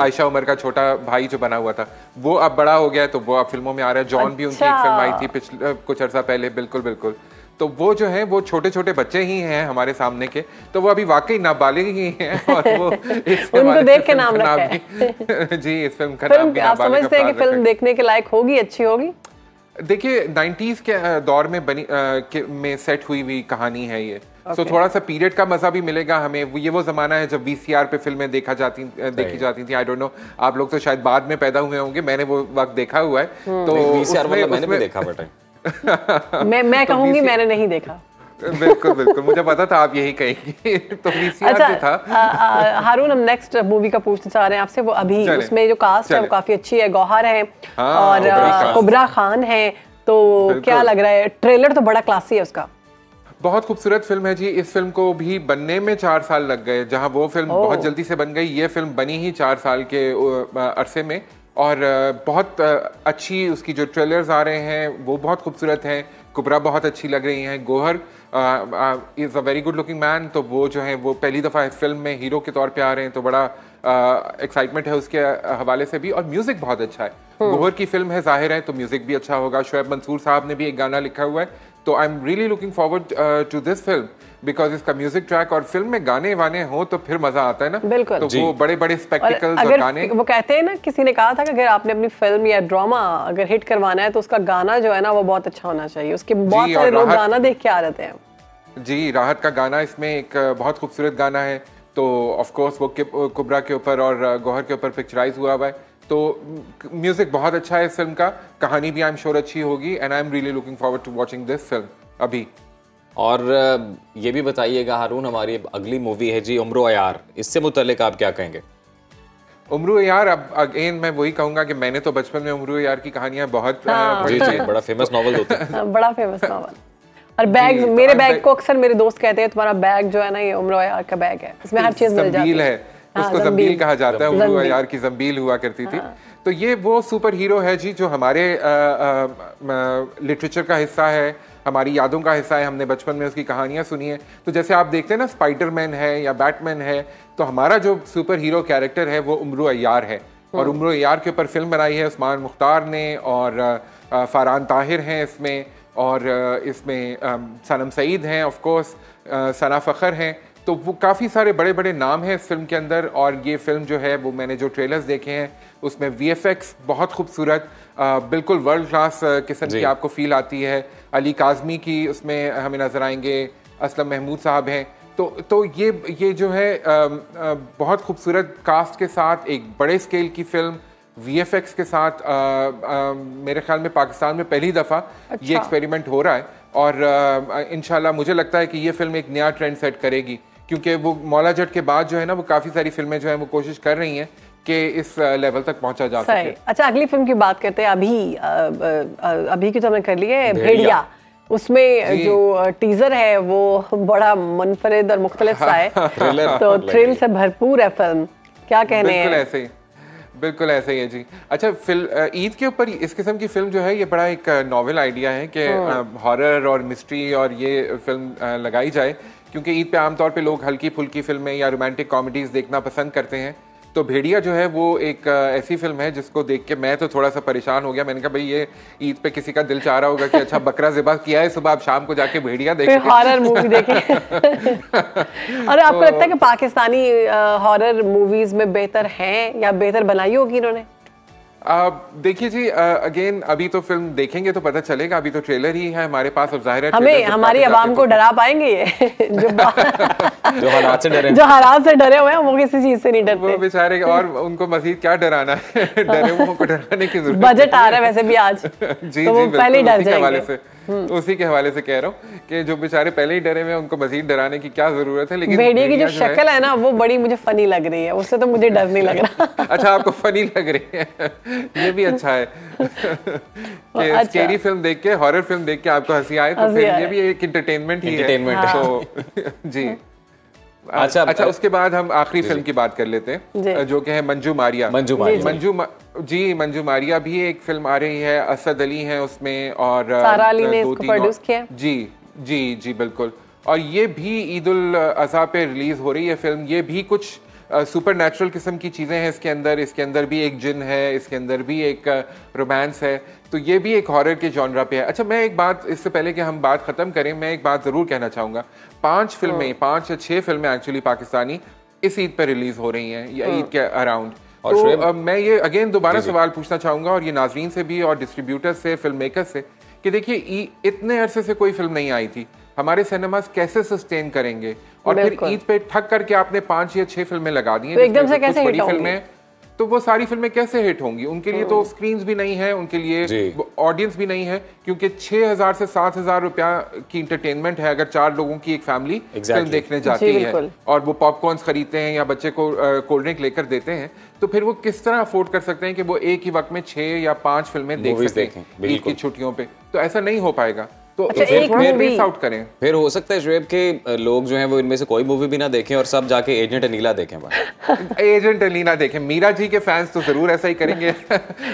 आयशा उमर का छोटा भाई जो बना हुआ था, वो अब बड़ा हो गया है तो वो अब फिल्मों में आ रहा है। जॉन भी उनकी एक फिल्म आई थी पिछले कुछ अर्सा पहले। बिल्कुल बिल्कुल। तो वो जो है वो छोटे छोटे बच्चे ही हैं हमारे सामने के, तो वो अभी वाकई नाबालिग ही हैं और वो उनको देख के नाम रखा है। जी, इस फिल्म का नाम भी आप समझते हैं कि फिल्म देखने के लायक होगी, अच्छी होगी? देखिए 90s के दौर में में सेट हुई हुई कहानी है ये, तो थोड़ा सा पीरियड का मजा भी मिलेगा हमें। ये वो जमाना है जब VCR पे फिल्में देखी जाती थी। आई डोंट नो, आप लोग तो शायद बाद में पैदा हुए होंगे, मैंने वो वक्त देखा हुआ है। तो VCR मैंने भी देखा बेटा। मैं कहूंगी मैंने नहीं देखा। बिल्कुल बिल्कुल, मुझे पता था आप यही कहेंगे। तो VCR जो था। हारून, हम नेक्स्ट मूवी का पूछना चाह रहे हैं आपसे, वो अभी उसमें जो कास्ट है वो काफी अच्छी है, गौहर है और कुबरा खान है, तो क्या लग रहा है? ट्रेलर तो बड़ा क्लासी है उसका। बहुत खूबसूरत फिल्म है जी। इस फिल्म को भी बनने में 4 साल लग गए, जहां वो फिल्म बहुत जल्दी से बन गई, ये फिल्म बनी ही 4 साल के अरसे में। और बहुत अच्छी उसकी जो ट्रेलर्स आ रहे हैं वो बहुत खूबसूरत हैं। कुबरा बहुत अच्छी लग रही हैं। Gauhar is a very good looking man, तो वो जो है वो पहली दफ़ा फिल्म में हीरो के तौर पे आ रहे हैं, तो बड़ा एक्साइटमेंट है उसके हवाले से भी। और म्यूज़िक बहुत अच्छा है। गौहर की फिल्म है, जाहिर है तो म्यूज़िक भी अच्छा होगा। शोएब मंसूर साहब ने भी एक गाना लिखा हुआ है, तो I am really looking forward to this film because इसका म्यूजिक ट्रैक और फिल्म में गाने वाने हो तो फिर मजा आता है ना। बिल्कुल। तो वो बड़े बड़े स्पेक्टिकल्स और गाने, वो कहते हैं ना, किसी ने कहा था कि अगर आपने अपनी फिल्म या ड्रामा अगर हिट करवाना है तो उसका गाना जो है ना वो बहुत अच्छा होना चाहिए। उसके बहुत सारे लोग गाना देख के आ रहे हैं। जी, राहत का गाना इसमें एक बहुत खूबसूरत गाना है, तो ऑफ कोर्स वो कुबरा के ऊपर और गौहर के ऊपर पिक्चराइज हुआ है। तो म्यूजिक बहुत अच्छा है इस फिल्म का, कहानी भी आई एम श्योर अच्छी होगी and I am really looking forward to watching this film अभी। और ये भी बताइएगा हारून, हमारी अगली मूवी है जी उम्र यार, इससे मुतल्लिक आप क्या कहेंगे? उम्र यार, अब अगेन मैं वही कहूंगा कि मैंने तो बचपन में उम्र यार की कहानियां बहुत जी बड़ा फेमस नॉवल होता है। बड़ा फेमस नॉवल। और बैग, मेरे बैग को अक्सर मेरे दोस्त कहते हैं तुम्हारा बैग जो है ना ये उम्र यार का बैग है, इसमें हर चीज मिल जाती है। उसको जंबील कहा जाता है, उम्र यार की जंबील हुआ करती थी। तो ये वो सुपर हीरो है जी जो हमारे लिटरेचर का हिस्सा है, हमारी यादों का हिस्सा है। हमने बचपन में उसकी कहानियां सुनी है। तो जैसे आप देखते हैं ना स्पाइडरमैन है या बैटमैन है, तो हमारा जो सुपर हीरो कैरेक्टर है वो उम्र यार है। और उम्र यार के ऊपर फिल्म बनाई है उस्मान मुख्तार ने, और फरहान ताहिर हैं इसमें, और इसमें सनम सईद हैं, ऑफ कोर्स सना फ़खर हैं। तो वो काफ़ी सारे बड़े बड़े नाम हैं इस फिल्म के अंदर। और ये फिल्म जो है वो मैंने जो ट्रेलर्स देखे हैं उसमें VFX बहुत खूबसूरत, बिल्कुल वर्ल्ड क्लास किस्म की आपको फील आती है। अली काज़मी की उसमें हमें नज़र आएंगे, असलम महमूद साहब हैं। तो ये जो है बहुत खूबसूरत कास्ट के साथ एक बड़े स्केल की फिल्म VFX के साथ मेरे ख्याल में पाकिस्तान में पहली दफ़ा ये एक्सपेरिमेंट हो रहा है। और इंशाल्लाह मुझे लगता है कि ये फिल्म एक नया ट्रेंड सेट करेगी, क्योंकि वो मौला जट के बाद जो है ना वो काफ़ी सारी फिल्में जो है वो कोशिश कर रही हैं कि इस लेवल तक पहुंचा जा सके। अच्छा, अगली फिल्म की बात करते हैं। अभी की तो हमने कर ली है भेड़िया। उसमें जो टीजर है वो बड़ा मुनफरिद और मुख्तलिफ सा है, तो थ्रिल से भरपूर है फिल्म। क्या कहने हैं? बिल्कुल ऐसे ही है जी। अच्छा, ईद के ऊपर इस किस्म की फिल्म जो है ये बड़ा एक नॉवेल आइडिया है कि हॉरर और मिस्ट्री और ये फिल्म लगाई जाए, क्योंकि ईद पे आमतौर पे लोग हल्की फुल्की फिल्में या रोमांटिक कॉमेडीज देखना पसंद करते हैं। तो भेड़िया जो है वो एक ऐसी फिल्म है जिसको देख के मैं तो थोड़ा सा परेशान हो गया। मैंने कहा भाई ये ईद पे किसी का दिल चाह रहा होगा कि अच्छा बकरा ज़िबा किया है, सुबह आप शाम को जाके भेड़िया देखें, हॉरर मूवी देखें। और आपको लगता है कि पाकिस्तानी हॉरर मूवीज में बेहतर हैं या बेहतर बनाई होगी इन्होंने? देखिए जी, अगेन अभी तो फिल्म देखेंगे तो पता चलेगा। अभी तो ट्रेलर ही है हमारे पास, और जाहिर है हमें हमारी आवाम को डरा पाएंगे ये जो हालात से डरे हुए हैं वो किसी चीज से नहीं डरते। वो बेचारे, और उनको मजीद क्या डराना है, डरे हुए को डराने की जरूरत। बजट आ रहा है वैसे भी आज, जी तो वो जी पहले डर जाएंगे। उसी के हवाले से कह रहा हूँ कि जो बेचारे पहले ही डरे हुए हैं उनको मजीद डराने की क्या जरूरत है। लेकिन भेड़िए की जो शक्ल है ना वो बड़ी मुझे फनी लग रही है, उससे तो मुझे डर नहीं लग रहा। अच्छा, आपको फनी लग रही है, ये भी अच्छा है कि स्कैरी फिल्म देख के, हॉरर फिल्म देख के आपको हंसी आए तो फिर ये भी एक एंटरटेनमेंट ही है। तो जी अच्छा, उसके बाद हम आखिरी फिल्म की बात कर लेते हैं जो कि है मंजू मारिया। मंजू मारिया भी एक फिल्म आ रही है, असद अली हैं उसमें और सारा अली ने इसको प्रोड्यूस किया। जी बिल्कुल। और ये भी ईद उल अज़हा पे रिलीज हो रही है फिल्म। ये भी कुछ सुपर नेचुरल किस्म की चीज़ें हैं इसके अंदर भी एक जिन है, इसके अंदर भी एक रोमांस है, तो ये भी एक हॉरर के जॉनरा पे है। अच्छा, मैं एक बात, इससे पहले कि हम बात ख़त्म करें, मैं एक बात ज़रूर कहना चाहूँगा। 5 या 6 फिल्में एक्चुअली पाकिस्तानी इस ईद पर रिलीज़ हो रही हैं या ईद के अराउंड। तो मैं ये अगेन दोबारा सवाल पूछना चाहूँगा, और ये नाजरीन से भी और डिस्ट्रीब्यूटर से, फिल्म मेकर से, कि देखिए इतने अरसे से कोई फिल्म नहीं आई थी, हमारे सिनेमास कैसे सस्टेन करेंगे? और फिर ईद पे ठग करके आपने 5 या 6 फिल्में लगा दी हैं, तो एकदम से कैसे हिट होंगी? तो वो सारी फिल्में कैसे हिट होंगी? उनके लिए तो स्क्रीन्स भी नहीं है, उनके लिए ऑडियंस भी नहीं है, क्योंकि 6,000 से 7,000 रुपया की इंटरटेनमेंट है अगर 4 लोगों की एक फैमिली फिल्म देखने जाती है और वो पॉपकॉर्न खरीदते हैं या बच्चे को कोल्ड ड्रिंक लेकर देते हैं, तो फिर वो किस तरह अफोर्ड कर सकते हैं कि वो एक ही वक्त में 6 या 5 फिल्में देख सकें ईद की छुट्टियों पे? तो ऐसा नहीं हो पाएगा। तो फिर हो सकता है शुएब के लोग जो हैं वो इनमें से कोई मूवी भी ना देखें और सब जाके एजेंट अनीला देखें। एजेंट अनीला देखें। मीरा जी के फैंस तो जरूर ऐसा ही करेंगे।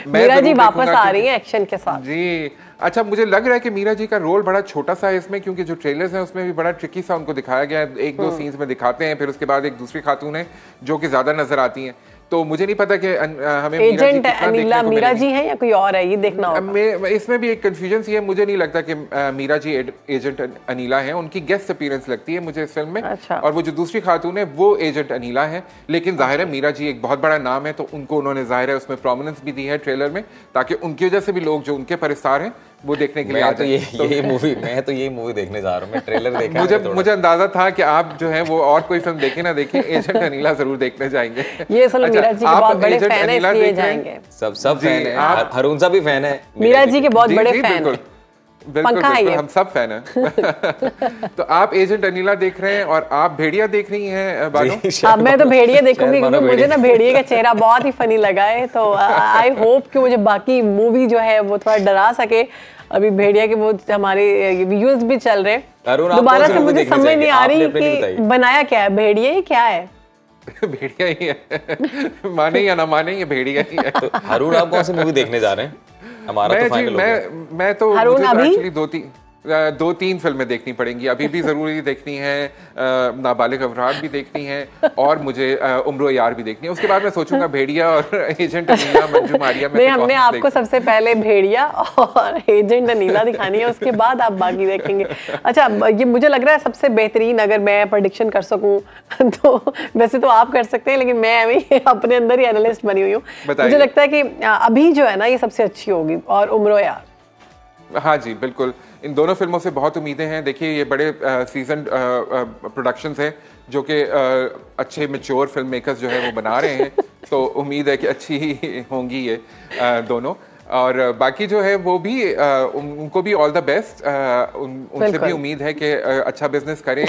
मीरा जी वापस आ रही है एक्शन के साथ। जी अच्छा, मुझे लग रहा है कि मीरा जी का रोल बड़ा छोटा सा है इसमें, क्योंकि जो ट्रेलर्स हैं उसमें भी बड़ा ट्रिकी सा उनको दिखाया गया है। 1-2 सीन्स में दिखाते हैं, फिर उसके बाद एक दूसरी खातून है जो कि ज्यादा नजर आती हैं। तो मुझे नहीं पता कि हमें एजेंट अनीला मीरा जी है या कोई और है, ये देखना होगा। इसमें भी एक कंफ्यूजन सी है, मुझे नहीं लगता कि मीरा जी एजेंट अनीला है, उनकी गेस्ट अपीयरेंस लगती है मुझे इस फिल्म में। अच्छा। और वो जो दूसरी खातून है वो एजेंट अनीला है, लेकिन जाहिर है मीरा जी एक बहुत बड़ा नाम है, तो उनको उन्होंने जाहिर है उसमें प्रोमिनेंस भी दी है ट्रेलर में, ताकि उनकी वजह से भी लोग जो उनके परिस्तार हैं वो देखने के लिए आ जाए। मैं तो ये मूवी देखने जा रहा हूँ, मैं ट्रेलर देखा। मुझे अंदाजा था कि आप जो है वो और कोई फिल्म देखें ना देखें, एजेंट अनीला जरूर देखने जाएंगे। ये मीरा जी के बहुत बड़े फैन है, इसलिए जाएंगे। सब फैन है, हरून सा भी फैन है, मीरा जी के बहुत बड़े फैन है। बिल्कुल, हम सब फैन हैं। तो आप एजेंट अनीला देख रहे हैं और आप भेड़िया देख रही हैं बानो? मैं तो भेड़िया देखूंगी, क्योंकि मुझे ना भेड़िया का चेहरा बहुत ही फनी लगा है, तो आई होप कि मुझे बाकी मूवी जो है वो थोड़ा डरा सके। अभी भेड़िया के वो हमारे व्यूज भी चल रहे, दोबारा से मुझे समझ नहीं आ रही कि बनाया क्या है, भेड़िया ही क्या है? भेड़िया ही है, माने या ना माने, ये भेड़िया ही है। तो हरून, आप कौन सी मूवी देखने जा रहे हैं? हमारा तो फाइनल हो गया। मैं तो एक्चुअली 2-3 फिल्में देखनी पड़ेंगी, अभी भी जरूरी देखनी है, नाबालिग अफराद भी देखनी है और मुझे उम्र यार भी देखनी है। उसके बाद मैं सोचूंगा भेड़िया और एजेंट अनीला, मंजू मारिया में। हमने आपको सबसे पहले भेड़िया और एजेंट अनीला दिखानी है, उसके बाद आप बाकी देखेंगे। अच्छा, ये मुझे लग रहा है सबसे बेहतरीन, अगर मैं प्रेडिक्शन कर सकूं तो वैसे तो आप कर सकते हैं, लेकिन मैं अभी अपने अंदर ही एनालिस्ट बनी हुई हूँ। मुझे लगता है कि अभी जो है ना ये सबसे अच्छी होगी, और उम्र यार। हाँ जी बिल्कुल, इन दोनों फिल्मों से बहुत उम्मीदें हैं। देखिए ये बड़े सीजन प्रोडक्शंस हैं जो कि अच्छे मैच्योर फिल्म मेकर्स जो है वो बना रहे हैं, तो उम्मीद है कि अच्छी ही होंगी ये दोनों। और बाकी जो है वो भी उनको भी ऑल द बेस्ट, उनसे भी उम्मीद है कि अच्छा बिजनेस करें,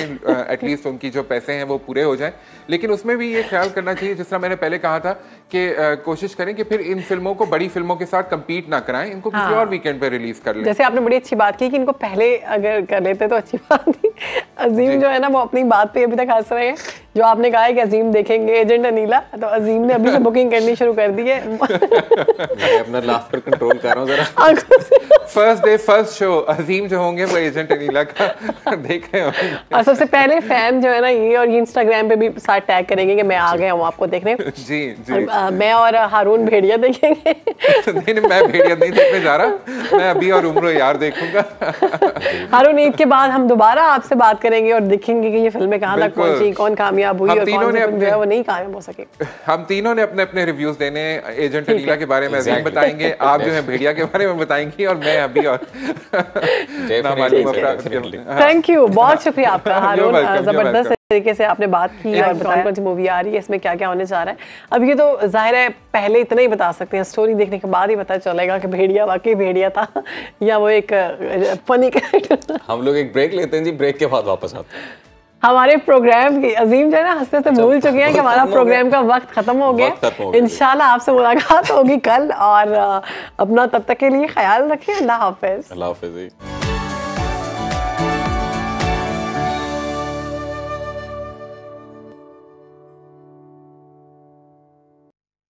एटलीस्ट उनकी जो पैसे हैं वो पूरे हो जाएं। लेकिन उसमें भी ये ख्याल करना चाहिए, जिस तरह मैंने पहले कहा था, कि कोशिश करें कि फिर इन फिल्मों को बड़ी फिल्मों के साथ compete ना कराएं, इनको किसी और वीकेंड पे रिलीज कर लें। जैसे आपने बड़ी अच्छी बात की कि इनको पहले अगर कर लेते तो अच्छी बात थी। अजीम जो है ना वो अपनी बात पे अभी तक हंस रहे हैं, जो आपने कहा है कि अजीम देखेंगे एजेंट अनीला, तो अजीम ने अभी से बुकिंग करनी शुरू कर दी है। मैं अपना लाफ्टर कंट्रोल कर रहा हूँ जरा। फर्स्ट डे फर्स्ट शो अजीम जो होंगे वो एजेंट अनीला का देख रहे होंगे। और सबसे पहले फैन जो है ना ये, और ये इंस्टाग्राम पे भी साथ टैग करेंगे कि मैं आ गया हूँ आपको देखने। जी जी। मैं और हारून भेड़िया देखेंगे। नहीं, मैं भेड़िया नहीं देखने जा रहा, मैं अभी और उम्र यार देखूंगा। हारून, ईद के बाद हम दोबारा आपसे बात करेंगे और देखेंगे कि ये फिल्में कहाँ तक पहुंची, कौन कामयाब हुई और कौन सी फिल्म जो है वो नहीं कामयाब हो सके। हम तीनों ने अपने अपने रिव्यूज देने, एजेंट अनीला के बारे में अजीम बताएंगे, आप जो है भेड़िया के बारे में बताएंगी, और मैं अभी और थैंक यू, बहुत शुक्रिया आपका हारून, जबरदस्त। तरीके से आपने बात की और बताया कौन सी मूवी आ रही है, इसमें क्या क्या होने जा रहा है। अब ये तो जाहिर है पहले इतना ही बता सकते हैं, स्टोरी देखने के बाद ही पता चलेगा कि भेड़िया वाकई भेड़िया था या वो एक फनी कैरेक्टर। हम लोग एक ब्रेक लेते हैं जी, ब्रेक के बाद वापस आते हैं। हमारे प्रोग्राम की अजीम जो है ना हंसते हंसते भूल चुके हैं कि हमारा प्रोग्राम का वक्त खत्म हो गया। इंशाल्लाह आपसे मुलाकात होगी कल, और अपना तब तक के लिए ख्याल रखिए। अल्लाह हाफिज। अल्लाह हाफिज।